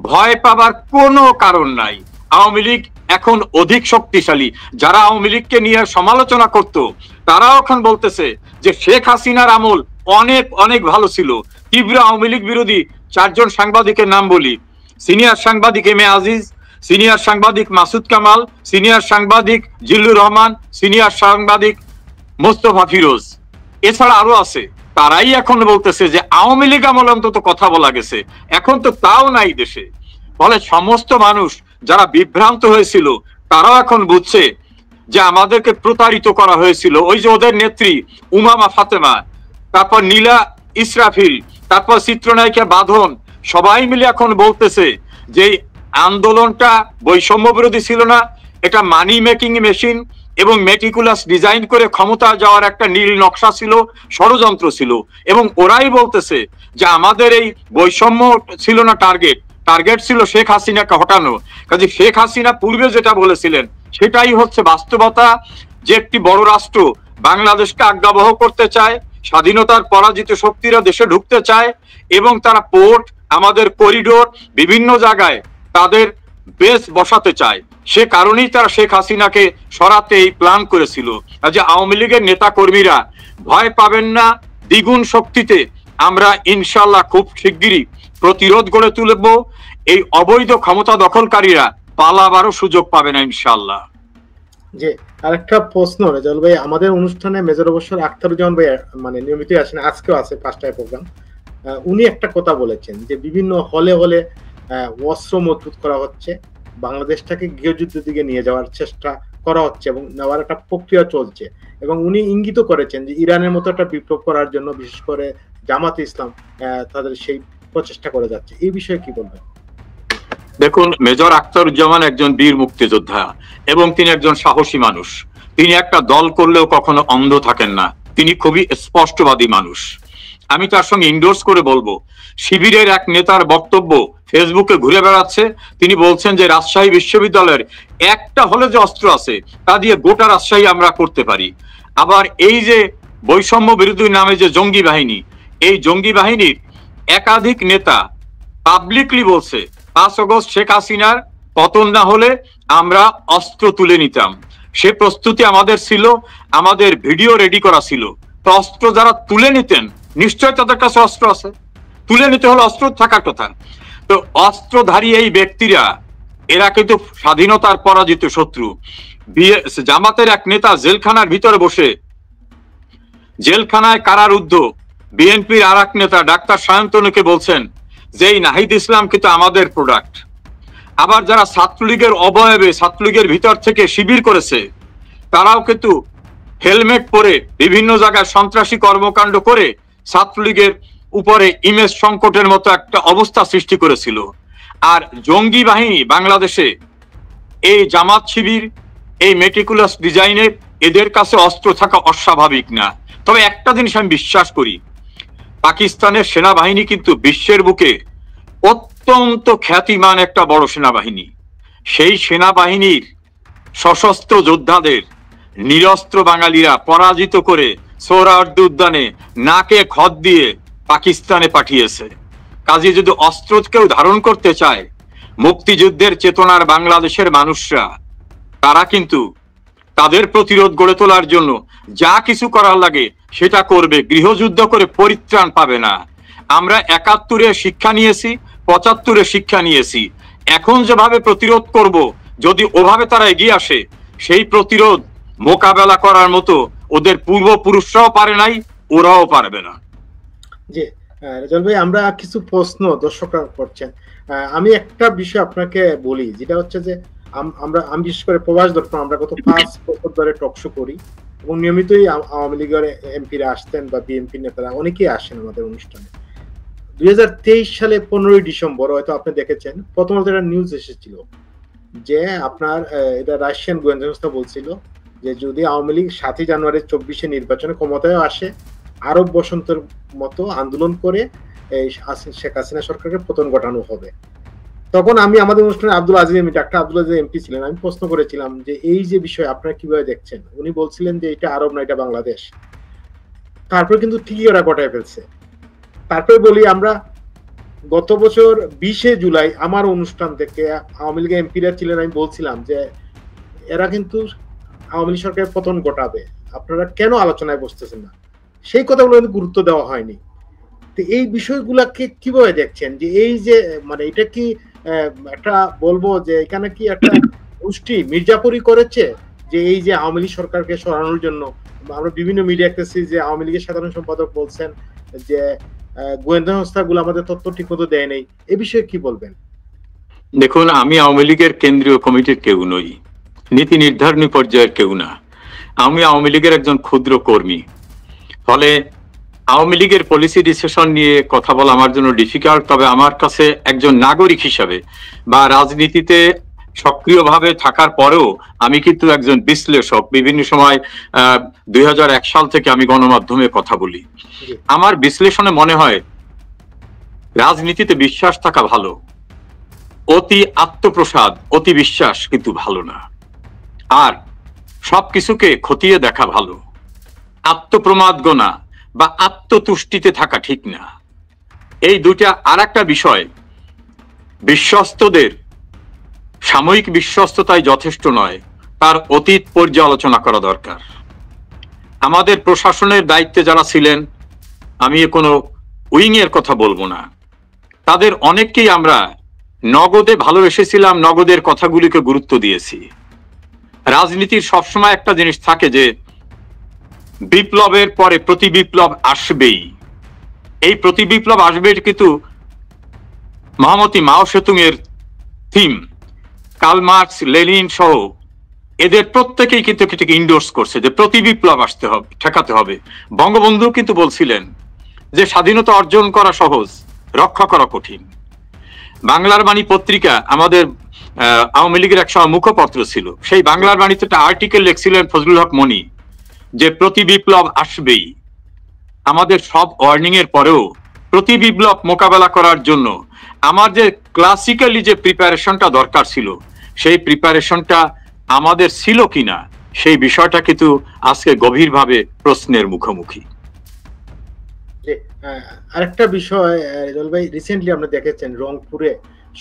ভয় পাবার কোনো কারণ নাই। আওয়ামী লীগ এখন অধিক শক্তিশালী। যারা আওয়ামী লীগকে নিয়ে সমালোচনা করত, তারাও এখন বলতেছে যে শেখ হাসিনার আমল অনেক অনেক ভালো ছিল। তীব্র আওয়ামী লীগ বিরোধী 4 জন সাংবাদিকের নাম বলি: সিনিয়র সাংবাদিক এম এ আজিজ, সিনিয়র সাংবাদিক মাসুদ কামাল, সিনিয়র সাংবাদিক জিল্লুর রহমান, সিনিয়র সাংবাদিক মোস্তফা ফিরোজ, এছাড়া আরো আছে। তারাই এখন বলতেছে যে আওয়ামী লীগ আমল অন্তত কথা বলা গেছে, এখন তো তাও নাই দেশে। ফলে সমস্ত মানুষ যারা বিভ্রান্ত হয়েছিল, তারাও এখন বুঝছে যে আমাদেরকে প্রতারিত করা হয়েছিল। ওই যে ওদের নেত্রী উমামা ফাতেমা, তারপর নীলা ইসরাফিল, তারপর চিত্রনায়িকা বাঁধন, সবাই মিলে এখন বলতেছে যে আন্দোলনটা বৈষম্য বিরোধী ছিল না, এটা মানি মেকিং মেশিন এবং মেটিকুলাস ডিজাইন করে ক্ষমতা যাওয়ার একটা নীল নকশা ছিল, ষড়যন্ত্র ছিল। এবং ওরাই বলতেছে যে আমাদের এই বৈষম্য ছিল না, টার্গেট ছিল শেখ হাসিনাকে হটানো। কাজে শেখ হাসিনা পূর্বে যেটা বলেছিলেন সেটাই হচ্ছে বাস্তবতা, যে একটি বড় রাষ্ট্র বাংলাদেশকে আজ্ঞাবহ করতে চায়, স্বাধীনতার পরাজিত শক্তিরা দেশে ঢুকতে চায়, এবং তারা পোর্ট, আমাদের করিডোর, বিভিন্ন জায়গায় তাদের বেস বসাতে চায়। সে কারণেই তারা শেখ হাসিনাকে সরাতে এই প্ল্যান করেছিল। যে আওয়ামী লীগের নেতা কর্মীরা ভয় পাবেন না, দ্বিগুণ শক্তিতে আমরা ইনশাল্লাহ খুব শিগগিরই প্রতিরোধ গড়ে তুলব। এই অবৈধ ক্ষমতা দখলকারীরা পালাবারও সুযোগ পাবে না ইনশাল্লাহ। যে আরেকটা প্রশ্ন রেজাউল ভাই, আমাদের অনুষ্ঠানে মেজর অবসর আখতারুজ্জামান ভাই মানে নিয়মিত আসেন, আজকেও আছে 5টায় প্রোগ্রাম। উনি একটা কথা বলেছেন যে বিভিন্ন হলে হলে অস্ত্র মজবুত করা হচ্ছে, বাংলাদেশটাকে গৃহযুদ্ধের দিকে নিয়ে যাওয়ার চেষ্টা করা হচ্ছে এবং নেওয়ার একটা প্রক্রিয়া চলছে। এবং উনি ইঙ্গিত করেছেন যে ইরানের মতো একটা বিপ্লব করার জন্য বিশেষ করে জামাতে ইসলাম তাদের সেই প্রচেষ্টা করে যাচ্ছে। এই বিষয়ে কি বলবেন? দেখুন, মেজর আখতারুজ্জামান একজন বীর মুক্তিযোদ্ধা এবং তিনি একজন সাহসী মানুষ। তিনি একটা দল করলেও কখনো অন্ধ থাকেন না, তিনি খুবই স্পষ্টবাদী মানুষ। আমি তার সঙ্গে ইন্ডোর্স করে বলবো, শিবিরের এক নেতার বক্তব্য ফেসবুকে ঘুরে বেড়াচ্ছে, তিনি বলছেন যে রাজশাহী বিশ্ববিদ্যালয়ের একটা হলে যে অস্ত্র আছে তা দিয়ে গোটা রাজশাহী আমরা করতে পারি। আবার এই যে বৈষম্য বিরোধী নামে যে জঙ্গি বাহিনী, এই জঙ্গি বাহিনীর একাধিক নেতা পাবলিকলি বলছে 5 আগস্ট শেখ হাসিনার পতন না হলে আমরা অস্ত্র তুলে নিতাম। সে প্রস্তুতি আমাদের ছিল, আমাদের ভিডিও রেডি করা ছিল। তো অস্ত্র যারা তুলে নিতেন, নিশ্চয় তাদের কাছে অস্ত্র আছে, তুলে নিতে হলে অস্ত্র থাকার কথা। তো অস্ত্রধারী এই ব্যক্তিরা, এরা কিন্তু স্বাধীনতার পরাজিত শত্রু। জামাতের এক নেতা জেলখানার ভিতরে বসে, জেলখানায় কারারুদ্ধ বিএনপির আর এক নেতা ডাক্তার সায়ন্তনুকে বলছেন যে এই নাহিদ ইসলাম কিন্তু আমাদের প্রোডাক্ট। আবার যারা ছাত্রলীগের অবয়বে ছাত্রলীগের ভিতর থেকে শিবির করেছে, তারাও কিন্তু হেলমেট পরে বিভিন্ন জায়গায় সন্ত্রাসী কর্মকাণ্ড করে ছাত্রলীগের উপরে ইমেজ সংকটের মতো একটা অবস্থা সৃষ্টি করেছিল। আর জঙ্গি বাহিনী বাংলাদেশে এই জামাত শিবির, এই মেটিকুলাস ডিজাইনের, এদের কাছে অস্ত্র থাকা অস্বাভাবিক না। তবে একটা জিনিস আমি বিশ্বাস করি, পাকিস্তানের সেনাবাহিনী কিন্তু বিশ্বের বুকে অত্যন্ত খ্যাতিমান একটা বড় সেনাবাহিনী। সেই সেনাবাহিনীর সশস্ত্র যোদ্ধাদের নিরস্ত্র বাঙালিরা পরাজিত করে সোহরাওয়ার্দী উদ্যানে নাকে খত দিয়ে পাকিস্তানে পাঠিয়েছে। কাজে যদি অস্ত্র কেউ ধারণ করতে চায়, মুক্তিযুদ্ধের চেতনার বাংলাদেশের মানুষরা, তারা কিন্তু তাদের প্রতিরোধ গড়ে তোলার জন্য যা কিছু করার লাগে সেটা করবে, গৃহযুদ্ধ করে পরিত্রাণ পাবে না। আমরা 71-এ শিক্ষা নিয়েছি, 75-এ শিক্ষা নিয়েছি। এখন যেভাবে প্রতিরোধ করব, যদি ওভাবে তারা এগিয়ে আসে, সেই প্রতিরোধ মোকাবেলা করার মতো ওদের পূর্বপুরুষরাও পারে নাই, ওরাও পারবে না। জি রেজাউল ভাই, আমরা কিছু প্রশ্ন দর্শকরা করছেন। আমি একটা বিষয় আপনাকে বলি, যেটা হচ্ছে যে আমি বিশেষ করে প্রবাস দর্পণ, আমরা গত 5 বছর ধরে টকশো করি এবং নিয়মিতই আওয়ামী লীগের এমপিরা আসতেন বা বিএনপি নেতারা অনেকেই আসেন আমাদের অনুষ্ঠানে। 2023 সালে 15ই ডিসেম্বর, হয়তো আপনি দেখেছেন, প্রথমত একটা নিউজ এসেছিল যে আপনার এটা রাশিয়ান গোয়েন্দা সংস্থা বলছিল যে যদি আওয়ামী লীগ 7ই জানুয়ারি 24-এ নির্বাচনে ক্ষমতায় আসে, আরব বসন্তের মতো আন্দোলন করে এই শেখ হাসিনা সরকারকে পতন ঘটানো হবে। তখন আমি আমাদের অনুষ্ঠানে ডাক্তার আব্দুল আজিজ এমপি ছিলেন, আমি প্রশ্ন করেছিলাম যে এই যে বিষয় আপনারা কিভাবে দেখছেন। উনি বলছিলেন যে এটা আরব না, এটা বাংলাদেশ। তারপর কিন্তু ঠিকই ওরা ঘটায় ফেলছে। তারপরে বলি, আমরা গত বছর 20শে জুলাই আমার অনুষ্ঠান থেকে আওয়ামী লীগের এমপিরা ছিলেন, আমি বলছিলাম যে এরা কিন্তু আওয়ামী লীগ সরকারের পতন ঘটাবে, আপনারা কেন আলোচনায় বসতেছেন না? সেই কথাগুলো কিন্তু গুরুত্ব দেওয়া হয়নি। তো এই বিষয়গুলাকে কিভাবে দেখছেন, যে এই যে মানে এটা কি একটা বলবো যে এখানে কি একটা গোষ্ঠী মির্জাপুরি করেছে যে এই যে আওয়ামী লীগ সরকারকে সরানোর জন্য? আমরা বিভিন্ন মিডিয়া দেখতেছি যে আওয়ামী লীগের সাধারণ সম্পাদক বলছেন যে গোয়েন্দা সংস্থাগুলো আমাদের তথ্য ঠিক মতো দেয় নাই। এ বিষয়ে কি বলবেন? দেখুন, আমি আওয়ামী লীগের কেন্দ্রীয় কমিটির কেউ নই, নীতি নির্ধারণী পর্যায়ের কেউ না। আমি আওয়ামী লীগের একজন ক্ষুদ্র কর্মী। ফলে আওয়ামী লীগের পলিসি ডিসিশন নিয়ে কথা বলা আমার জন্য ডিফিকাল্ট। তবে আমার কাছে একজন নাগরিক হিসাবে বা রাজনীতিতে সক্রিয়ভাবে থাকার পরেও আমি কিন্তু একজন বিশ্লেষক। বিভিন্ন সময় 2001 সাল থেকে আমি গণমাধ্যমে কথা বলি। আমার বিশ্লেষণে মনে হয় রাজনীতিতে বিশ্বাস থাকা ভালো, অতি আত্মপ্রসাদ, অতি বিশ্বাস কিন্তু ভালো না। আর সবকিছুকে খতিয়ে দেখা ভালো। আত্মপ্রমাদ গোনা বা আত্মতুষ্টিতে থাকা ঠিক না। এই দুটা আর একটা বিষয়। বিশ্বস্তদের সাময়িক বিশ্বস্ততাই যথেষ্ট নয়, তার অতীত পর্যালোচনা করা দরকার। আমাদের প্রশাসনের দায়িত্বে যারা ছিলেন, আমি কোনো উইং এর কথা বলবো না, তাদের অনেককেই আমরা নগদে ভালোবেসেছিলাম, নগদের কথাগুলিকে গুরুত্ব দিয়েছি। রাজনীতির সবসময় একটা জিনিস থাকে যে বিপ্লবের পরে প্রতি বিপ্লব আসবেই। এই প্রতি বিপ্লব আসবে কিন্তু মহামতি মাও সেতুং এর থিম, কার্ল মার্কস, লেনিন সহ এদের প্রত্যেকেই কিন্তু এটাকে ইন্ডোর্স করছে যে প্রতি বিপ্লব আসতে হবে, ঠেকাতে হবে। বঙ্গবন্ধু কিন্তু বলছিলেন যে স্বাধীনতা অর্জন করা সহজ, রক্ষা করা কঠিন। বাংলার বাণী পত্রিকা আমাদের আওয়ামী লীগের এক সময় মুখপত্র ছিল, সেই বাংলার বাণীতে একটা আর্টিকেল লিখছিলেন ফজলুল হক মনি যে প্রতি বিপ্লব আসবেই। আমাদের সব ওয়ার্নিং এর পরেও প্রতি বিপ্লব মোকাবেলা করার জন্য আমার যে ক্লাসিক্যালি যে প্রিপারেশনটা দরকার ছিল, সেই প্রিপারেশনটা আমাদের ছিল কিনা, সেই বিষয়টা কিন্তু আজকে গভীরভাবে প্রশ্নের মুখোমুখি। আরেকটা বিষয় রেজাউল ভাই, রিসেন্টলি আমরা দেখেছেন রংপুরে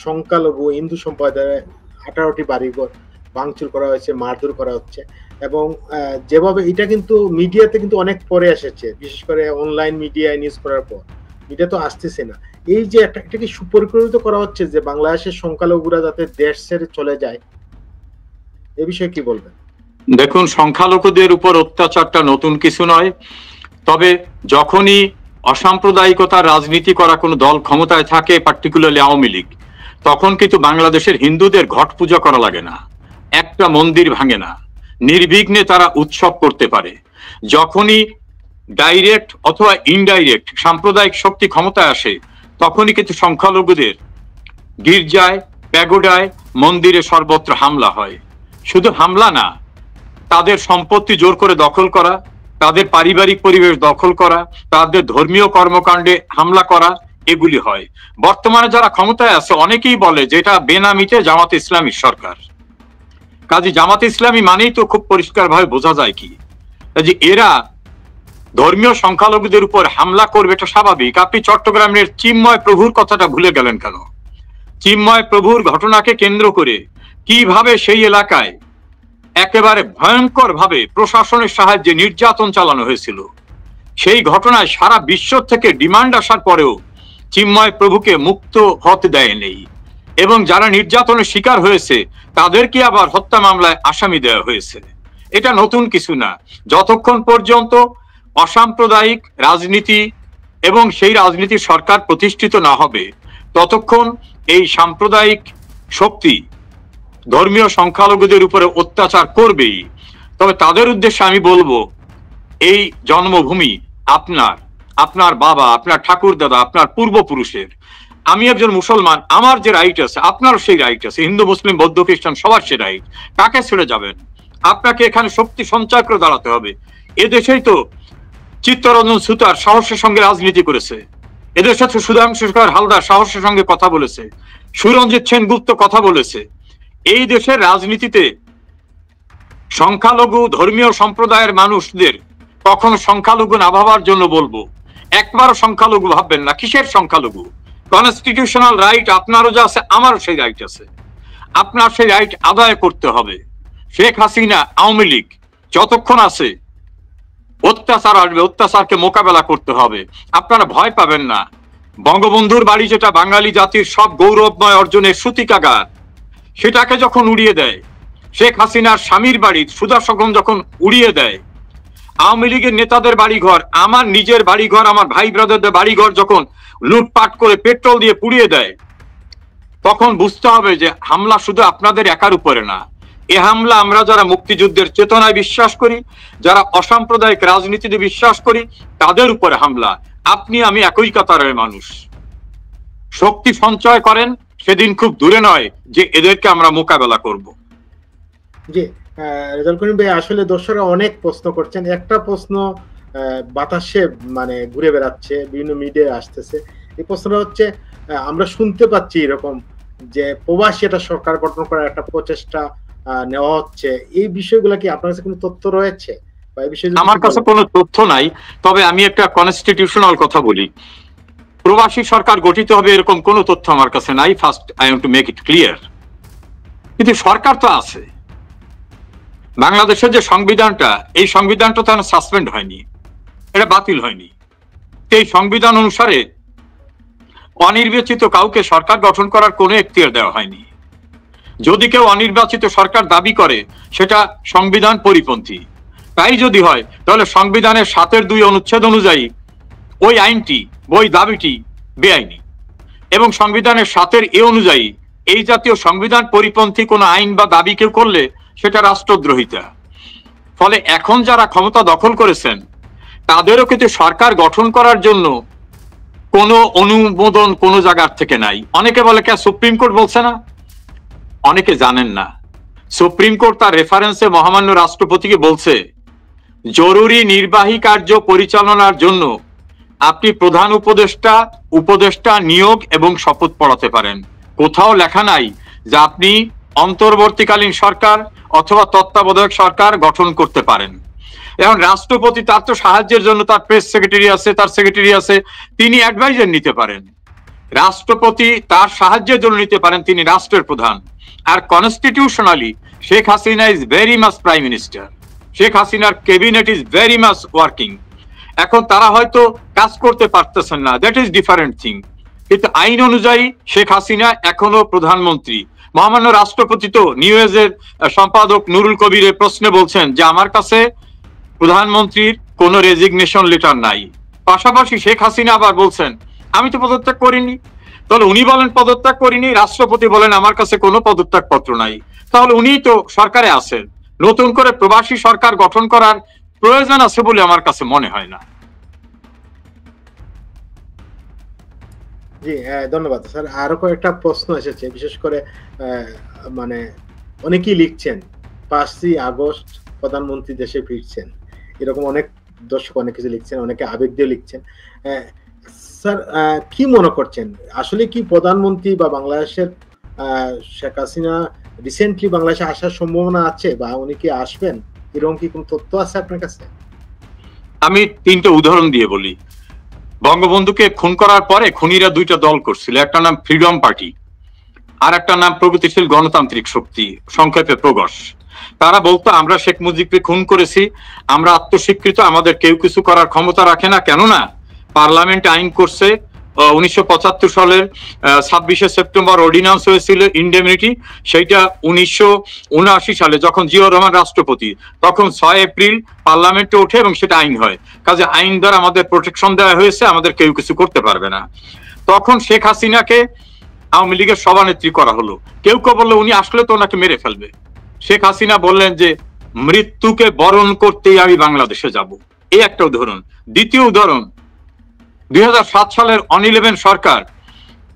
সংখ্যালঘু হিন্দু সম্প্রদায়ের 18টি বাড়িঘর ভাঙচুর করা হয়েছে, মারধর করা হচ্ছে, এবং যেভাবে এটা কিন্তু মিডিয়াতে কিন্তু অনেক পরে এসেছে, বিশেষ করে অনলাইন মিডিয়ায় নিউজ করার পর। মিডিয়া তো আসতেছে না। এই যে একটা কি সুপরিকল্পিত করা হচ্ছে যে বাংলাদেশের সংখ্যালঘুরা যাতে দেশ ছেড়ে চলে যায়, এ বিষয়ে কি বলবেন? দেখুন, সংখ্যালঘুদের উপর অত্যাচারটা নতুন কিছু নয়, তবে যখনই অসাম্প্রদায়িকতার রাজনীতি করা কোনো দল ক্ষমতায় থাকে, পার্টিকুলারলি আওয়ামী লীগ, তখন কিন্তু বাংলাদেশের হিন্দুদের ঘট পূজা করা লাগে না, একটা মন্দির ভাঙে না, নির্বিঘ্নে তারা উৎসব করতে পারে। যখনই ডাইরেক্ট অথবা ইনডাইরেক্ট সাম্প্রদায়িক শক্তি ক্ষমতায় আসে, তখনই কিন্তু সংখ্যালঘুদের গির্জায়, প্যাগোডায়, মন্দিরে সর্বত্র হামলা হয়। শুধু হামলা না, তাদের সম্পত্তি জোর করে দখল করা, তাদের পারিবারিক পরিবেশ দখল করা, তাদের ধর্মীয় কর্মকাণ্ডে হামলা করা, এগুলি হয়। বর্তমানে যারা ক্ষমতায় আছে অনেকেই বলে যে এটা বেনামিতে জামাত ইসলামী সরকার। কাজী জামাত ইসলামী মানেই তো খুব পরিষ্কারভাবে বোঝা যায় কি, যে এরা ধর্মীয় সংখ্যালঘুদের উপর হামলা করবে, এটা স্বাভাবিক। আপনি চট্টগ্রামের চিন্ময় প্রভুর কথাটা ভুলে গেলেন কেন? চিন্ময় প্রভুর ঘটনাকে কেন্দ্র করে কিভাবে সেই এলাকায় একেবারে ভয়ঙ্কর ভাবে প্রশাসনের সাহায্যে নির্যাতন চালানো হয়েছিল, সেই ঘটনায় সারা বিশ্ব থেকে ডিমান্ড আসার পরেও চিন্ময় প্রভুকে মুক্ত হতে দেয়নি, এবং যারা নির্যাতনের শিকার হয়েছে তাদেরকে আবার হত্যা মামলায় আসামি দেওয়া হয়েছে। এটা নতুন কিছু না। যতক্ষণ পর্যন্ত অসাম্প্রদায়িক রাজনীতি এবং সেই রাজনীতির সরকার প্রতিষ্ঠিত না হবে, ততক্ষণ এই সাম্প্রদায়িক শক্তি ধর্মীয় সংখ্যালঘুদের উপরে অত্যাচার করবেই। তবে তাদের উদ্দেশ্যে আমি বলবো, এই জন্মভূমি আপনার, আপনার বাবা, আপনার ঠাকুর দাদা, আপনার পূর্বপুরুষের। আমি একজন মুসলমান, আমার যে রাইট আছে আপনারও সেই রাইট আছে, হিন্দু মুসলিম বৌদ্ধ খ্রিস্টান সবার সে রাইট। কাকে ছেড়ে যাবেন? আপনাকে এখানে শক্তি সঞ্চয় করে দাঁড়াতে হবে। এদেশেই তো চিত্তরঞ্জন সুতার সাহসের সঙ্গে রাজনীতি করেছে, এদেশে তো সুধাংশু শেখর হালদার সাহসের সঙ্গে কথা বলেছে, সুরঞ্জিত সেনগুপ্ত কথা বলেছে। এই দেশের রাজনীতিতে সংখ্যালঘু ধর্মীয় সম্প্রদায়ের মানুষদের কখনো সংখ্যালঘু না ভাবার জন্য বলবো, একবারও সংখ্যালঘু ভাববেন না। কিসের সংখ্যালঘু? কনস্টিটিউশনাল রাইট আপনারও যা আছে, আমারও সেই রাইট আছে। আপনার সেই রাইট আদায় করতে হবে। শেখ হাসিনা, আওয়ামী লীগ যতক্ষণ আছে, অত্যাচার আসবে, অত্যাচারকে মোকাবেলা করতে হবে। আপনারা ভয় পাবেন না। বঙ্গবন্ধুর বাড়ি, যেটা বাঙালি জাতির সব গৌরবময় অর্জনের সূতিকাগার, সেটাকে যখন উড়িয়ে দেয়, শেখ হাসিনার স্বামীর বাড়ি সুধা সগম যখন উড়িয়ে দেয়, আওয়ামী লীগের নেতাদের বাড়িঘর, আমার নিজের বাড়িঘর, আমার ভাই ব্রাদারদের বাড়িঘর যখন লুটপাট করে পেট্রোল দিয়ে পুড়িয়ে দেয়, তখন বুঝতে হবে যে হামলা শুধু আপনাদের একার উপরে না। এ হামলা আমরা যারা মুক্তিযুদ্ধের চেতনায় বিশ্বাস করি, যারা অসাম্প্রদায়িক রাজনীতিতে বিশ্বাস করি, তাদের উপরে হামলা। আপনি আমি একই কাতারের মানুষ। শক্তি সঞ্চয় করেন, সেদিন খুব দূরে নয় যে এদেরকে আমরা মোকাবেলা করব। জি, রেজাউল করিম ভাই, আসলে দর্শকরা অনেক প্রশ্ন করছেন। একটা প্রশ্ন বাতাসে মানে ঘুরে বেড়াচ্ছে, বিভিন্ন মিডিয়ায় আসতেছে। এই প্রশ্নটা হচ্ছে, আমরা শুনতে পাচ্ছি এরকম যে প্রবাসী একটা সরকার গঠন করার একটা প্রচেষ্টা নেওয়া হচ্ছে। এই বিষয়গুলো কি আপনার কাছে কোনো তথ্য রয়েছে? বা এই বিষয়ে আমার কাছে কোনো তথ্য নাই, তবে আমি একটা কনস্টিটিউশনাল কথা বলি। প্রবাসী সরকার গঠিত হবে এরকম কোনো তথ্য আমার কাছে নাই। First I want to make it clear. কিন্তু সরকার তো আছে। বাংলাদেশের যে সংবিধানটা, এই সংবিধানটা তো সাসপেন্ড হয়নি, এটা বাতিল হয়নি। এই সংবিধান অনুসারে অনির্বাচিত কাউকে সরকার গঠন করার কোনো এখতিয়ার দেওয়া হয়নি। যদি কেউ অনির্বাচিত সরকার দাবি করে সেটা সংবিধান পরিপন্থী। তাই যদি হয় তাহলে সংবিধানের 7-2 অনুচ্ছেদ অনুযায়ী ওই আইনটি, ওই দাবিটি বেআইনি, এবং সংবিধানের 7 অনুযায়ী এই জাতীয় সংবিধান পরিপন্থী কোনো আইন বা দাবি কেউ করলে সেটা রাষ্ট্রদ্রোহিতা। ফলে এখন যারা ক্ষমতা দখল করেছেন তাদেরও কিন্তু সরকার গঠন করার জন্য কোনো অনুমোদন কোনো জায়গার থেকে নাই। অনেকে বলে কে সুপ্রিম কোর্ট বলছে না? অনেকে জানেন না সুপ্রিম কোর্ট তার রেফারেন্সে মহামান্য রাষ্ট্রপতিকে বলছে জরুরি নির্বাহী কার্য পরিচালনার জন্য আপনি প্রধান উপদেষ্টা নিয়োগ এবং শপথ পড়াতে পারেন। কোথাও লেখা নাই যে আপনি অন্তর্বর্তীকালীন সরকার অথবা তত্ত্বাবধায়ক সরকার গঠন করতে পারেন। এখন রাষ্ট্রপতি তার তো সাহায্যের জন্য তার প্রেস সেক্রেটারি আছে, তার সেক্রেটারি আছে, তিনি অ্যাডভাইজার নিতে পারেন। রাষ্ট্রপতি তার সাহায্যের জন্য নিতে পারেন, তিনি রাষ্ট্রের প্রধান। আর constitutionally Sheikh Hasina is very much prime minister, Sheikh হাসিনার cabinet is very much working. এখন তারা হয়তো কাজ করতে পারতেছেন না, দ্যাট ইজ ডিফারেন্ট থিং, কিন্তু আইন অনুযায়ী শেখ হাসিনা এখনো প্রধানমন্ত্রী। মহামান্য রাষ্ট্রপতি তো নিউজের সম্পাদক নুরুল কবিরের প্রশ্নে বলছেন যে আমার কাছে প্রধানমন্ত্রীর কোনো রেজিগনেশন লেটার নাই। পাশাপাশি শেখ হাসিনা আবার বলছেন আমি তো পদত্যাগ করিনি। তাহলে উনি বলেন পদত্যাগ করিনি, রাষ্ট্রপতি বলেন আমার কাছে কোনো পদত্যাগ পত্র নাই। তাহলে উনি তো সরকারে আছেন, নতুন করে প্রবাসী সরকার গঠন করার প্রয়োজন আছে বলে আমার কাছে মনে হয় না। জি ধন্যবাদ স্যার। আরো কয়েকটা প্রশ্ন এসেছে, বিশেষ করে মানে অনেকেই লিখছেন 5ই আগস্ট প্রধানমন্ত্রী দেশে ফিরছেন, এরকম অনেক দর্শক অনেক কিছু লিখছেন, অনেকে আবেগ দিয়ে লিখছেন। স্যার কি মনে করছেন, আসলে কি প্রধানমন্ত্রী বা বাংলাদেশের শেখ হাসিনা রিসেন্টলি বাংলাদেশে আসার সম্ভাবনা আছে, বা উনি কি আসবেন, এরকম কি কোন তথ্য আছে আপনার কাছে? আমি 3টা উদাহরণ দিয়ে বলি। বঙ্গবন্ধুকে খুন করার পরে খুনিরা 2টা দল করছিল, একটা নাম ফ্রিডম পার্টি আর একটা নাম প্রগতিশীল গণতান্ত্রিক শক্তি, সংক্ষেপে প্রগস। তারা বলতো আমরা শেখ মুজিবকে খুন করেছি, আমরা আত্মস্বীকৃত, আমাদের কেউ কিছু করার ক্ষমতা রাখে না। কেননা পার্লামেন্ট আইন করছে 1975 সালের 26শে সেপ্টেম্বর অর্ডিন্যান্স হয়েছিল ইন্ডেমনিটি, সেইটা 1979 সালে যখন জিয়াউর রহমান রাষ্ট্রপতি, তখন 6 এপ্রিল পার্লামেন্টে ওঠে এবং সেটা আইন হয়। কাজে আইন দ্বারা আমাদের প্রোটেকশন দেওয়া হয়েছে, আমাদের কেউ কিছু করতে পারবে না। তখন শেখ হাসিনাকে আওয়ামী লীগের সভানেত্রী করা হলো। কেউ কেউ বললো উনি আসলে তো ওনাকে মেরে ফেলবে। শেখ হাসিনা বললেন যে মৃত্যুকে বরণ করতেই আমি বাংলাদেশে যাব। এই একটা উদাহরণ। দ্বিতীয় উদাহরণ, 2007 সালের অন-11 সরকার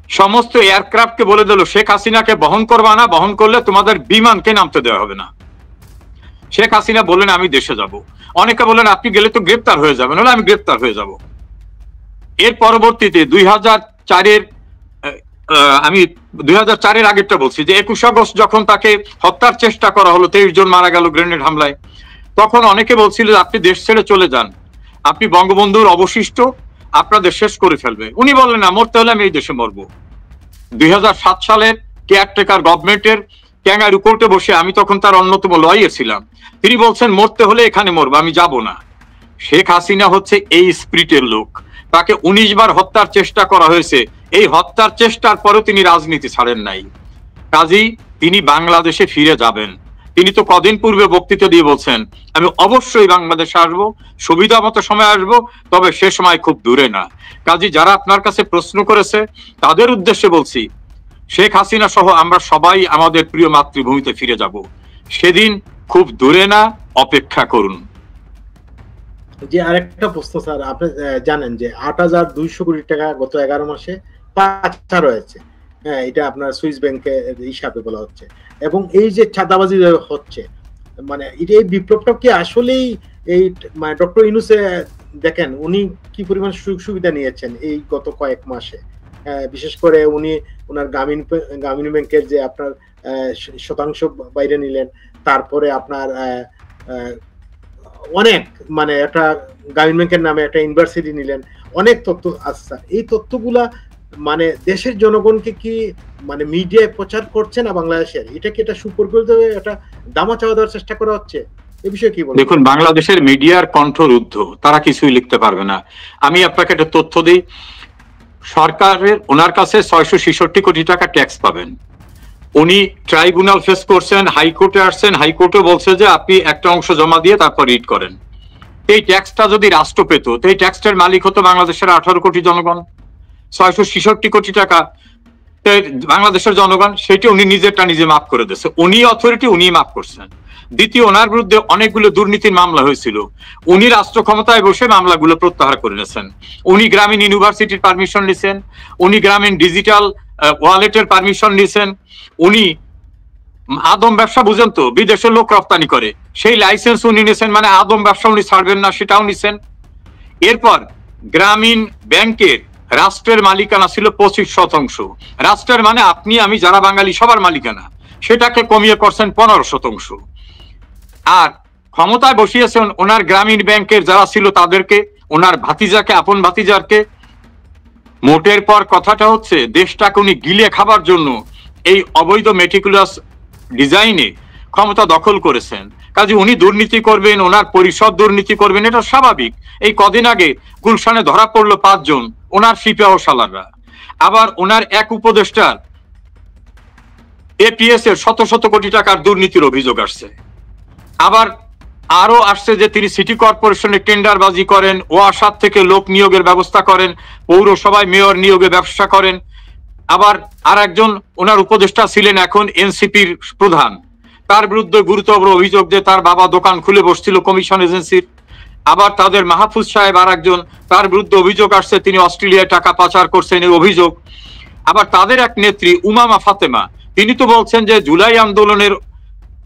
সমস্ত এয়ারক্রাফটকে বলে দিল শেখ হাসিনাকে বহন করবা না, বহন করলে তোমাদের বিমানকে নামতে দেওয়া হবে না। শেখ হাসিনা বললেন আমি দেশে যাব। অনেকে বললেন আপনি গেলে তো গ্রেপ্তার হয়ে যাবেন, হলে আমি গ্রেপ্তার হয়ে যাব। এর পরবর্তীতে 2004-এর আগেরটা বলছি, যে 21 আগস্ট যখন তাকে হত্যার চেষ্টা করা হলো, 23 জন মারা গেল গ্রেনেড হামলায়, তখন অনেকে বলছিল আপনি দেশ ছেড়ে চলে যান, আপনি বঙ্গবন্ধুর অবশিষ্ট আপনাদের শেষ করে ফেলবে। উনি বললেন না, মরতে হলে আমি এই দেশে মরবো। 2007 সালের কেয়ারটেকার গভর্নমেন্টের ক্যাঙ্গারু কোর্টে বসে, আমি তখন তার অন্যতম লয়ার ছিলাম, তিনি বলছেন মরতে হলে এখানে মরবো, আমি যাব না। শেখ হাসিনা হচ্ছে এই স্পিরিটের লোক। তাকে 19 বার হত্যার চেষ্টা করা হয়েছে, এই হত্যার চেষ্টার পরেও তিনি রাজনীতি ছাড়েন নাই। কাজেই তিনি বাংলাদেশে ফিরে যাবেন। তিনি তো কদিন পূর্বে বক্তৃতা দিয়ে বলছেন আমি অবশ্যই বাংলাদেশে আসবো, সুবিধা মতো সময় আসবো, তবে সে সময় খুব দূরে না। কাজেই যারা আপনার কাছে প্রশ্ন করেছে তাদের উদ্দেশ্যে বলছি, শেখ হাসিনা সহ আমরা সবাই আমাদের প্রিয় মাতৃভূমিতে ফিরে যাব। সেদিন খুব দূরে না, অপেক্ষা করুন। যে আরেকটা প্রশ্ন স্যার, আপনি জানেন যে 8,200 কোটি টাকা গত 11 মাসে পাচার হয়েছে। হ্যাঁ, এটা আপনার সুইস ব্যাংকের হিসাবে বলা হচ্ছে। এবং এই যে চাঁদাবাজি হচ্ছে, মানে এই বিপ্লবটা কি আসলেই এই মানে ডক্টর ইউনূসে দেখেন উনি কি পরিমাণ সুযোগ সুবিধা নিয়েছেন এই গত কয়েক মাসে। বিশেষ করে উনি ওনার গ্রামীণ ব্যাংকের যে আপনার শতাংশ বাইরে নিলেন, তারপরে আপনার অনেক মানে একটা গ্রামীণ ব্যাংকের নামে একটা ইউনিভার্সিটি নিলেন, অনেক তথ্য আছে। এই তথ্যগুলা মানে দেশের জনগণকে কি মানে মিডিয়ায় প্রচার করছে না বাংলাদেশের, এটা কি এটা সুপরিকল্পিত একটা দামা চাওয়া দেওয়ার চেষ্টা করা হচ্ছে? এই বিষয়ে কি বলবেন? দেখুন, বাংলাদেশের মিডিয়ার কণ্ঠ রুদ্ধ, তারা কিছুই লিখতে পারবে না। আমি আপনাকে একটা তথ্য দিই, সরকারের ওনার কাছে 666 কোটি টাকা ট্যাক্স পাবেন। উনি ট্রাইব্যুনাল ফেস করছেন, হাইকোর্টে আসছেন, হাইকোর্টে বলছে যে আপনি একটা অংশ জমা দিয়ে তারপর রিট করেন। এই ট্যাক্সটা যদি রাষ্ট্র পেত, তো এই ট্যাক্সটার মালিক হতো বাংলাদেশের 18 কোটি জনগণ, 666 কোটি টাকা বাংলাদেশের জনগণ, সেটি উনি নিজেরটা নিজে মাফ করে দিয়েছে। উনি অথরিটি, উনি মাফ করছেন। দ্বিতীয়, ওনার বিরুদ্ধে অনেকগুলো দুর্নীতির মামলা হয়েছিল, উনি রাষ্ট্র ক্ষমতায় বসে মামলাগুলো প্রত্যাহার করে নিয়েছেন। উনি গ্রামীণ ইউনিভার্সিটির পারমিশন নিয়েছেন, উনি গ্রামীণ ডিজিটাল ওয়ালেটের পারমিশন নিয়েছেন, উনি আদম ব্যবসা বুঝেন তো, বিদেশের লোক রপ্তানি করে, সেই লাইসেন্স উনি নিয়েছেন, মানে আদম ব্যবসা উনি ছাড়বেন না সেটাও নিছেন। এরপর গ্রামীণ ব্যাংকের রাষ্ট্রের মালিকানা ছিল 25%, রাষ্ট্রের মানে আপনি আমি যারা বাঙালি সবার মালিকানা, সেটাকে কমিয়ে করছেন 15%। আর ক্ষমতায় বসিয়েছেন ওনার গ্রামীণ ব্যাংকের যারা ছিল তাদেরকে, ওনার ভাতিজাকে, আপন ভাতিজারকে। মোটের পর কথাটা হচ্ছে দেশটাকে উনি গিলে খাবার জন্য এই অবৈধ মেটিকুলাস ডিজাইনে ক্ষমতা দখল করেছেন। কাজে উনি দুর্নীতি করবেন, ওনার পরিষদ দুর্নীতি করবেন, এটা স্বাভাবিক। এই কদিন আগে গুলশানে ধরা পড়লো 5 জন ওনার সিপাহ সালাররা। আবার ওনার এক উপদেষ্টার এপিএস এর শত শত কোটি টাকার দুর্নীতির অভিযোগ আসছে। আবার আরো আসছে যে তিনি সিটি কর্পোরেশনে টেন্ডারবাজি করেন, ওয়াসার থেকে লোক নিয়োগের ব্যবস্থা করেন, পৌরসভায় মেয়র নিয়োগে ব্যবসা করেন। আবার আর একজন ওনার উপদেষ্টা ছিলেন এখন এনসিপির প্রধান, তার বিরুদ্ধে গুরুতর অভিযোগ যে তার বাবা দোকান খুলে বসছিল কমিশন এজেন্সির। আবার তাদের মাহফুজ সাহেব আর একজন, তার বিরুদ্ধে অভিযোগ আসছে তিনি অস্ট্রেলিয়ায় টাকা পাচার করছেন, এই অভিযোগ। আবার তাদের এক নেত্রী উমামা ফাতেমা, তিনি তো বলছেন যে জুলাই আন্দোলনের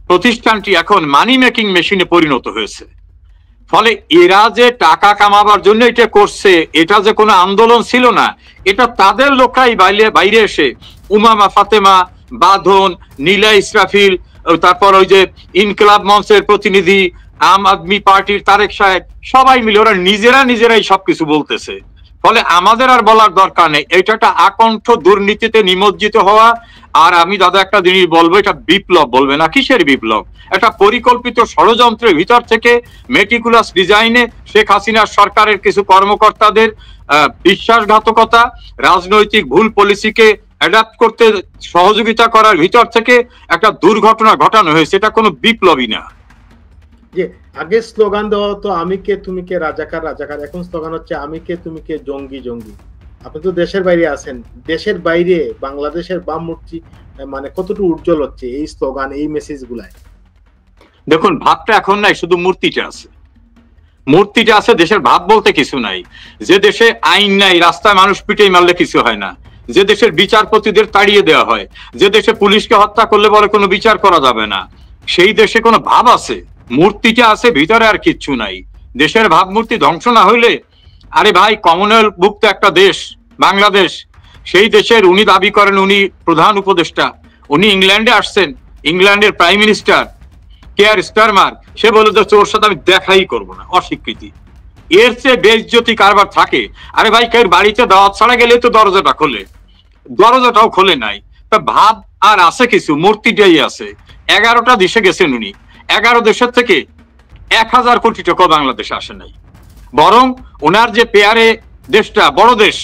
প্রতিষ্ঠানটি এখন মানি মেকিং মেশিনে পরিণত হয়েছে। ফলে এরা যে টাকা কামাবার জন্য এটা করছে, এটা যে কোনো আন্দোলন ছিল না, এটা তাদের লোকরাই বাইরে এসে উমামা ফাতেমা, বাঁধন, নীলা ইসরাফিল, তারপর ওই যে ইনকলাব মঞ্চের প্রতিনিধি, আম আদমি পার্টির তারেক সাহেব, সবাই মিলে ওরা নিজেরাই সবকিছু বলতেছে। ফলে আমাদের আর বলার দরকার নেই, এটা একটা আকণ্ঠ দুর্নীতিতে নিমজ্জিত হওয়া। আর আমি দাদা একটা জিনিস বলবো, এটা বিপ্লব বলবে না, কিসের বিপ্লব? একটা পরিকল্পিত ষড়যন্ত্রের ভিতর থেকে মেটিকুলাস ডিজাইনে শেখ হাসিনার সরকারের কিছু কর্মকর্তাদের বিশ্বাসঘাতকতা, রাজনৈতিক ভুল পলিসিকে অ্যাডাপ্ট করতে সহযোগিতা করার ভিতর থেকে একটা দুর্ঘটনা ঘটানো হয়েছে। এটা কোনো বিপ্লবী না। যে আগে স্লোগান দেওয়া হতো আমি কে তুমি কে রাজাকার রাজাকার, এখন স্লোগান হচ্ছে আমি কে তুমি কে জঙ্গি জঙ্গি। আপনি তো দেশের বাইরে আছেন, দেশের বাইরে বাংলাদেশের বাম মূর্তি মানে কতটুকু উজ্জ্বল হচ্ছে এই স্লোগান, এই মেসেজ গুলায়? দেখুন, ভাবটা এখন নাই, শুধু মূর্তিটা আছে। মূর্তিটা আছে, দেশের ভাব বলতে কিছু নাই। যে দেশে আইন নাই, রাস্তায় মানুষ পিটেই মারলে কিছু হয় না, যে দেশের বিচারপতিদের তাড়িয়ে দেওয়া হয়, যে দেশে পুলিশকে হত্যা করলে বলে কোনো বিচার করা যাবে না, সেই দেশে কোনো ভাব আছে? মূর্তিটা আছে, ভিতরে আর কিচ্ছু নাই। দেশের ভাবমূর্তি ধ্বংস না হইলে, আরে ভাই, কমনওয়েলথভুক্ত একটা দেশ বাংলাদেশ, সেই দেশের উনি দাবি করেন উনি প্রধান উপদেষ্টা, উনি ইংল্যান্ডে আসছেন, ইংল্যান্ডের প্রাইম মিনিস্টার কেয়ার স্টারমার, সে বলে যে ওর সাথে আমি দেখাই করবো না, অস্বীকৃতি। এর চেয়ে বেইজ্জতি কারবার থাকে? আরে ভাই, কেউ বাড়িতে দাওয়াত ছাড়া গেলে তো দরজাটা খোলে, দরজাটাও খোলে নাই। তা ভাব আর আছে কিছু? মূর্তিটাই আছে। 11টা দেশে গেছেন উনি, 11 দেশের থেকে 1000 কোটি টাকা বাংলাদেশে আসে নাই। বরং ওনার যে পেয়ারে দেশটা, বড় দেশ,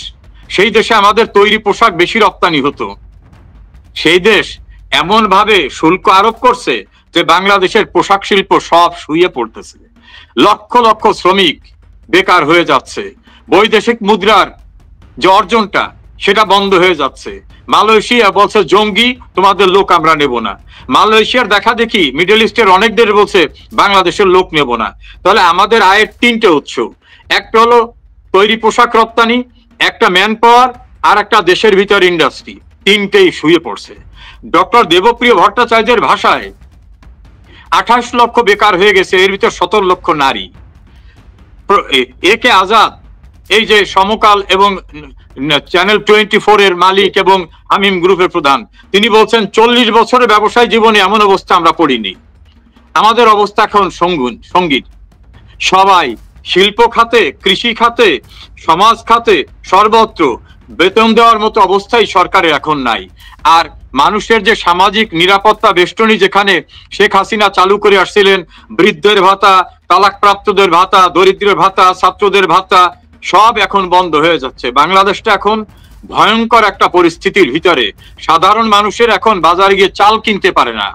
সেই দেশে আমাদের তৈরি পোশাক বেশি রপ্তানি হতো। সেই দেশ এমন ভাবে শুল্ক আরোপ করছে যে বাংলাদেশের পোশাক শিল্প সব শুয়ে পড়তেছে, লক্ষ লক্ষ শ্রমিক বেকার হয়ে যাচ্ছে, বৈদেশিক মুদ্রার যে অর্জনটা সেটা বন্ধ হয়ে যাচ্ছে। মালয়েশিয়া বলছে জঙ্গি, তোমাদের লোক আমরা নেব না। মালয়েশিয়ার দেখা দেখি মিডল ইস্টের অনেক দেশ বলছে বাংলাদেশের লোক নেব না। তাহলে আমাদের আয়ের 3টে উৎস, একটা হলো তৈরি পোশাক রপ্তানি, একটা ম্যান পাওয়ার, আর একটা দেশের ভিতর ইন্ডাস্ট্রি। 3টেই শুয়ে পড়ছে। ডক্টর দেবপ্রিয় ভট্টাচার্যের ভাষায় 28 লক্ষ বেকার হয়ে গেছে, এর ভিতর 17 লক্ষ নারী। একে আজাদ, এই যে সমকাল এবং চ্যানেল 24 এর মালিক এবং হামিম গ্রুপের প্রধান, তিনি বলছেন 40 বছরের ব্যবসায় জীবনে এমন অবস্থা আমরা পড়িনি। আমাদের অবস্থা এখন সঙ্গীত। সবাই শিল্প খাতে, কৃষি খাতে, সমাজ খাতে, সর্বত্র বেতন দেওয়ার মতো অবস্থায় সরকারের এখন নাই। আর মানুষের যে সামাজিক নিরাপত্তা বেষ্টনী যেখানে শেখ হাসিনা চালু করে আসছিলেন, বৃদ্ধের ভাতা, তালাকপ্রাপ্তদের ভাতা, দরিদ্রের ভাতা, ছাত্রদের ভাতা, সব এখন বন্ধ হয়ে যাচ্ছে। বাংলাদেশটা এখন ভয়ঙ্কর একটা পরিস্থিতির ভিতরে সাধারণ মানুষের এখন বাজারে গিয়ে চাল কিনতে পারে না।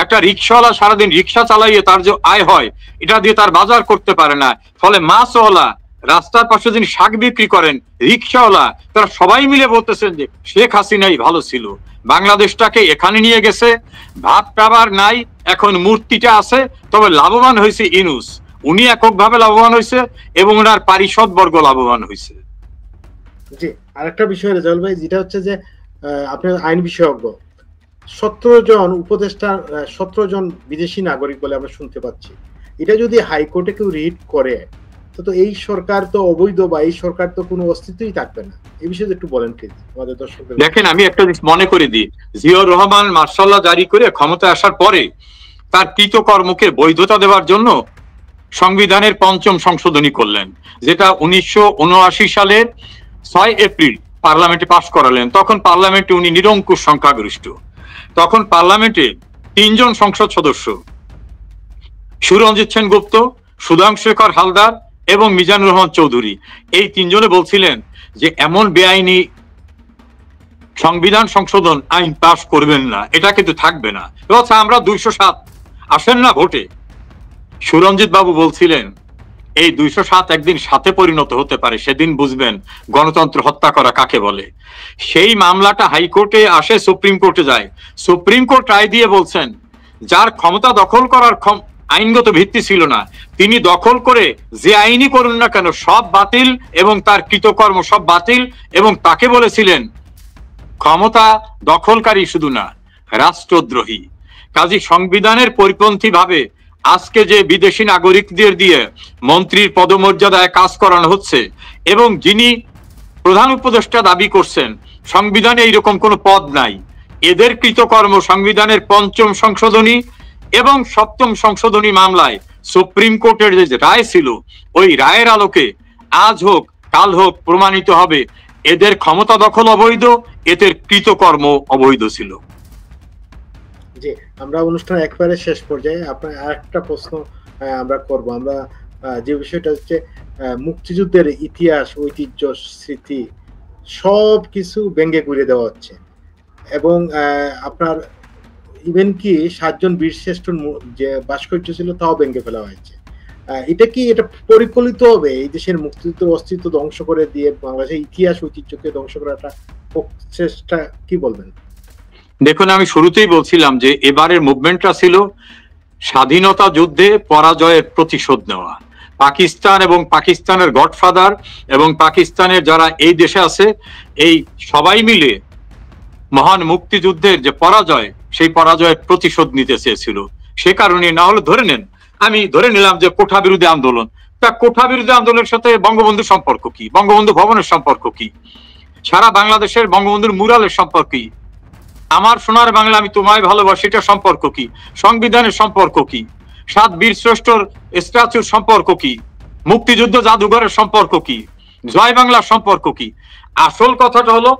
একটা রিক্সাওয়ালা সারাদিন রিক্সা চালাইয়ে তার যে আয় হয় এটা দিয়ে তার বাজার করতে পারে না। ফলে মাছওয়ালা, রাস্তার পাশে যিনি শাক বিক্রি করেন, রিক্সাওয়ালা, তারা সবাই মিলে বলতেছেন যে শেখ হাসিনাই ভালো ছিল, বাংলাদেশটাকে এখানে নিয়ে গেছে, ভাত খাবার নাই, এখন মূর্তিটা আছে। তবে লাভবান হয়েছে ইউনূস, উনি এককভাবে লাভবান হয়েছে এবং ওনার পারিষদ বর্গ লাভবান হয়েছে। জি, আরেকটা বিষয় রেজাউল ভাই, যেটা হচ্ছে যে আপনার আইন বিশেষজ্ঞ 17 জন উপদেষ্টা, 17 জন বিদেশি নাগরিক বলে আমরা শুনতে পাচ্ছি। এটা যদি হাইকোর্টে কেউ রিট করে তো এই সরকার তো অবৈধ, বা এই সরকার তো কোনো অস্তিত্বই থাকবে না। এই বিষয়ে একটু বলেন প্লিজ আমাদের দর্শকদের। দেখেন, আমি একটা জিনিস মনে করে দিই, জিয়াউর রহমান মার্শাল্লাহ জারি করে ক্ষমতায় আসার পরে তার কৃতকর্মকে বৈধতা দেওয়ার জন্য সংবিধানের 5ম সংশোধনী করলেন, যেটা 1979 সালের 6 এপ্রিল পার্লামেন্টে পাশ করালেন। তখন পার্লামেন্টে উনি নিরঙ্কুশ সংখ্যাগরিষ্ঠ। তখন পার্লামেন্টে 3 জন সংসদ সদস্য, সুরঞ্জিত সেনগুপ্ত, সুধাংশুশেখর হালদার এবং মিজানুর রহমান চৌধুরী, এই 3 জনে বলছিলেন যে এমন বেআইনি সংবিধান সংশোধন আইন পাশ করবেন না, এটা কিন্তু থাকবে না। আচ্ছা, আমরা 207 আসেন না ভোটে। সুরঞ্জিত বাবু বলছিলেন এই 207 একদিন 7-এ পরিণত হতে পারে, সেদিন বুঝবেন গণতন্ত্র হত্যা করা কাকে বলে। সেই মামলাটা হাইকোর্টে আসে, সুপ্রিম কোর্টে যায়। সুপ্রিম কোর্ট রায় দিয়ে বলছেন যার ক্ষমতা দখল করার আইনগত ভিত্তি ছিল না, তিনি দখল করে যে আইনই করুন না কেন সব বাতিল, এবং তার কৃতকর্ম সব বাতিল, এবং তাকে বলেছিলেন ক্ষমতা দখলকারী শুধু না, রাষ্ট্রদ্রোহী। কাজী সংবিধানের পরিপন্থী ভাবে আজকে যে বিদেশি নাগরিকদের দিয়ে মন্ত্রীর পদমর্যাদায় কাজ করানো হচ্ছে, এবং যিনি প্রধান উপদেষ্টা দাবি করছেন সংবিধানে এইরকম কোনো পদ নাই, এদের কৃতকর্ম সংবিধানের 5ম সংশোধনী এবং 7ম সংশোধনী মামলায় সুপ্রিম কোর্টের যে রায় ছিল, ওই রায়ের আলোকে আজ হোক কাল হোক প্রমাণিত হবে এদের ক্ষমতা দখল অবৈধ, এদের কৃতকর্ম অবৈধ ছিল। জি, আমরা অনুষ্ঠান একবারে শেষ পর্যায়ে। আপনার আরেকটা প্রশ্ন আমরা করব। আমরা যে বিষয়টা হচ্ছে মুক্তিযুদ্ধের ইতিহাস, ঐতিহ্য, স্মৃতি সব কিছু ব্যঙ্গে ঘুরে দেওয়া হচ্ছে, এবং আপনার ইভেন কি 7 জন বীরশ্রেষ্ঠর যে ভাস্কর্য ছিল তাও ব্যঙ্গে ফেলা হয়েছে। এটা কি এটা পরিকল্পিত হবে এই দেশের মুক্তিযুদ্ধের অস্তিত্ব ধ্বংস করে দিয়ে বাংলাদেশের ইতিহাস ঐতিহ্যকে ধ্বংস করার একটা প্রচেষ্টা, কি বলবেন? দেখুন, আমি শুরুতেই বলছিলাম যে এবারের মুভমেন্টটা ছিল স্বাধীনতা যুদ্ধে পরাজয়ের প্রতিশোধ নেওয়া। পাকিস্তান এবং পাকিস্তানের গডফাদার এবং পাকিস্তানের যারা এই দেশে আছে, এই সবাই মিলে মহান মুক্তিযুদ্ধের যে পরাজয়, সেই পরাজয়ের প্রতিশোধ নিতে চেয়েছিল। সে কারণে, না হলে ধরে নেন, আমি ধরে নিলাম যে কোঠা বিরোধী আন্দোলন, তা কোঠা বিরোধী আন্দোলনের সাথে বঙ্গবন্ধুর সম্পর্ক কি, বঙ্গবন্ধু ভবনের সম্পর্ক কি, সারা বাংলাদেশের বঙ্গবন্ধুর মুরালের সম্পর্ক কি, আমার সোনার বাংলা আমি তোমায় ভালোবাসি এটা সম্পর্ক কি, সংবিধানের সম্পর্ক কি, 7 বীরশ্রেষ্ঠর স্ট্যাচুর সম্পর্ক কি, মুক্তিযুদ্ধ জাদুঘরের সম্পর্ক কি, জয় বাংলার সম্পর্ক কি? আসল কথাটা হলো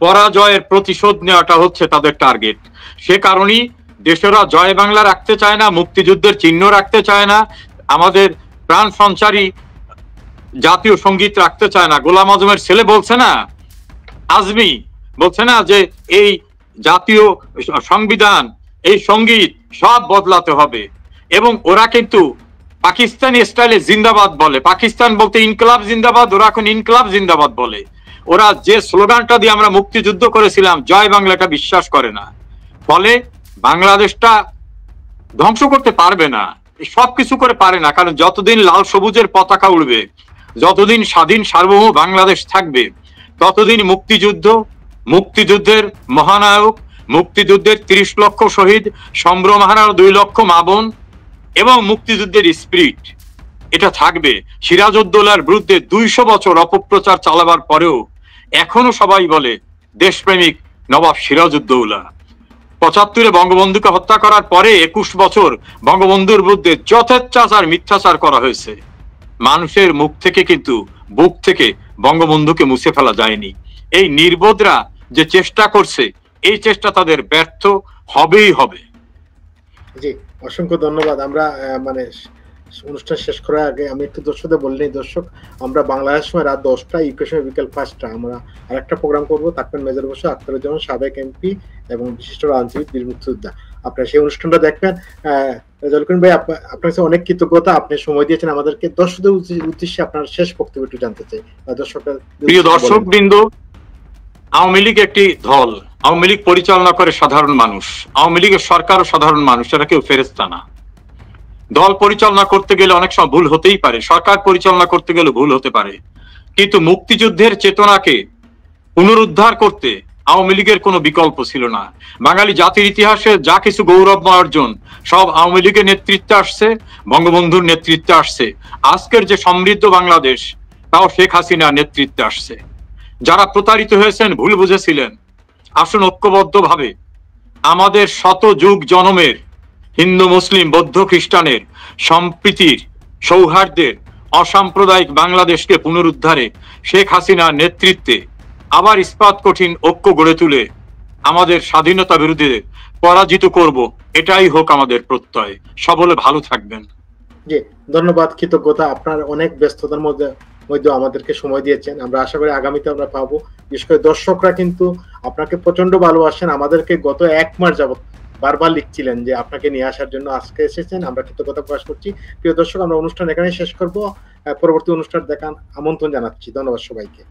পরাজয়ের প্রতিশোধ নেওয়াটা হচ্ছে তাদের টার্গেট। সে কারণেই দেশেরা জয় বাংলা রাখতে চায় না, মুক্তিযুদ্ধের চিহ্ন রাখতে চায় না, আমাদের প্রাণ সঞ্চারী জাতীয় সঙ্গীত রাখতে চায় না। গোলাম আজমের ছেলে বলছে না, আজমি বলছে না যে এই জাতীয় সংবিধান, এই সঙ্গীত সব বদলাতে হবে। এবং ওরা কিন্তু পাকিস্তানি স্টাইলে জিন্দাবাদ বলে, পাকিস্তান বলতে ইনকলাব জিন্দাবাদ, ওরা এখন ইনকলাব জিন্দাবাদ বলে। ওরা যে স্লোগানটা দিয়ে আমরা মুক্তিযুদ্ধ করেছিলাম জয় বাংলাটা বিশ্বাস করে না। ফলে বাংলাদেশটা ধ্বংস করতে পারবে না, সবকিছু করে পারে না, কারণ যতদিন লাল সবুজের পতাকা উড়বে, যতদিন স্বাধীন সার্বভৌম বাংলাদেশ থাকবে, ততদিন মুক্তিযুদ্ধ, মুক্তিযুদ্ধের মহানায়ক, মুক্তিযুদ্ধের 30 লক্ষ শহীদ, সম্ভ্রম হারানো 2 লক্ষ মা বোন এবং মুক্তিযুদ্ধের স্পিরিট, এটা থাকবে। সিরাজউদ্দৌলার বিরুদ্ধে 200 বছর অপপ্রচার চালাবার পরেও এখনো সবাই বলে দেশপ্রেমিক নবাব সিরাজউদ্দৌলা। 75-এ বঙ্গবন্ধুকে হত্যা করার পরে 21 বছর বঙ্গবন্ধুর বিরুদ্ধে যথেচ্ছাচার মিথ্যাচার করা হয়েছে। মানুষের মুখ থেকে কিন্তু, বুক থেকে বঙ্গবন্ধুকে মুছে ফেলা যায়নি। এই নির্বোধরা যে চেষ্টা করছে, এই চেষ্টা তাদের ব্যর্থ হবেই হবে। জি, অসংখ্য ধন্যবাদ। আমরা মানে অনুষ্ঠান শেষ করার আগে আমি একটু দর্শকদের বলে নিই, দর্শক আমরা বাংলাদেশ সময় রাত 10টা, ইউকে সময় বিকেল 5টা আমরা আরেকটা প্রোগ্রাম করব, থাকবেন মেজর বসু, আখতারুজ্জামান, সাবেক এমপি এবং বিশিষ্ট রাজনীতিবিদ, বীর মুক্তিযোদ্ধা। আপনারা সেই অনুষ্ঠানটা দেখবেন। রেজাউল করিম ভাই, আপনার কাছে অনেক কৃতজ্ঞতা, আপনি সময় দিয়েছেন আমাদেরকে। দর্শকদের উদ্দেশ্যে আপনার শেষ বক্তব্য একটু জানতে চাই। প্রিয় দর্শক বৃন্দ, আওয়ামী লীগ একটি দল, আওয়ামী লীগ পরিচালনা করে সাধারণ মানুষ, আওয়ামী লীগের সরকারও সাধারণ মানুষ, এরা কেউ ফেরেশতা না। দল পরিচালনা করতে গেলে অনেক সময় ভুল হতেই পারে, সরকার পরিচালনা করতে গেলে ভুল হতে পারে, কিন্তু মুক্তিযুদ্ধের চেতনাকে পুনরুদ্ধার করতে আওয়ামী লীগের কোনো বিকল্প ছিল না। বাঙালি জাতির ইতিহাসে যা কিছু গৌরবময় অর্জন সব আওয়ামী লীগের নেতৃত্বে আসছে, বঙ্গবন্ধুর নেতৃত্বে আসছে। আজকের যে সমৃদ্ধ বাংলাদেশ, তাও শেখ হাসিনার নেতৃত্বে আসছে। যারা প্রতারিত হয়েছেন, ভুল বুঝেছিলেন, আসুন ঐক্যবদ্ধভাবে আমাদের শত যুগ জন্মের হিন্দু, মুসলিম, বৌদ্ধ, খ্রিস্টানের সম্প্রীতির, সৌহার্দ্যের, অসাম্প্রদায়িক বাংলাদেশকে পুনরুদ্ধারে শেখ হাসিনার নেতৃত্বে আবার ইস্পাত কঠিন ঐক্য গড়ে তুলে আমাদের স্বাধীনতা বিরোধীদের পরাজিত করব, এটাই হোক আমাদের প্রত্যয়। সকলে ভালো থাকবেন। জি, ধন্যবাদ, কৃতজ্ঞতা। আপনার অনেক ব্যস্ততার মধ্যে আমাদেরকে সময় দিয়েছেন। আমরা আশা করি আগামীতে আমরা পাবো। বিশেষ করে দর্শকরা কিন্তু আপনাকে প্রচন্ড ভালোবাসেন, আমাদেরকে গত 1 মাস যাবত বারবার লিখছিলেন যে আপনাকে নিয়ে আসার জন্য, আজকে এসেছেন, আমরা কৃতজ্ঞতা প্রকাশ করছি। প্রিয় দর্শক, আমরা অনুষ্ঠান এখানে শেষ করব। পরবর্তী অনুষ্ঠান দেখার আমন্ত্রণ জানাচ্ছি। ধন্যবাদ সবাইকে।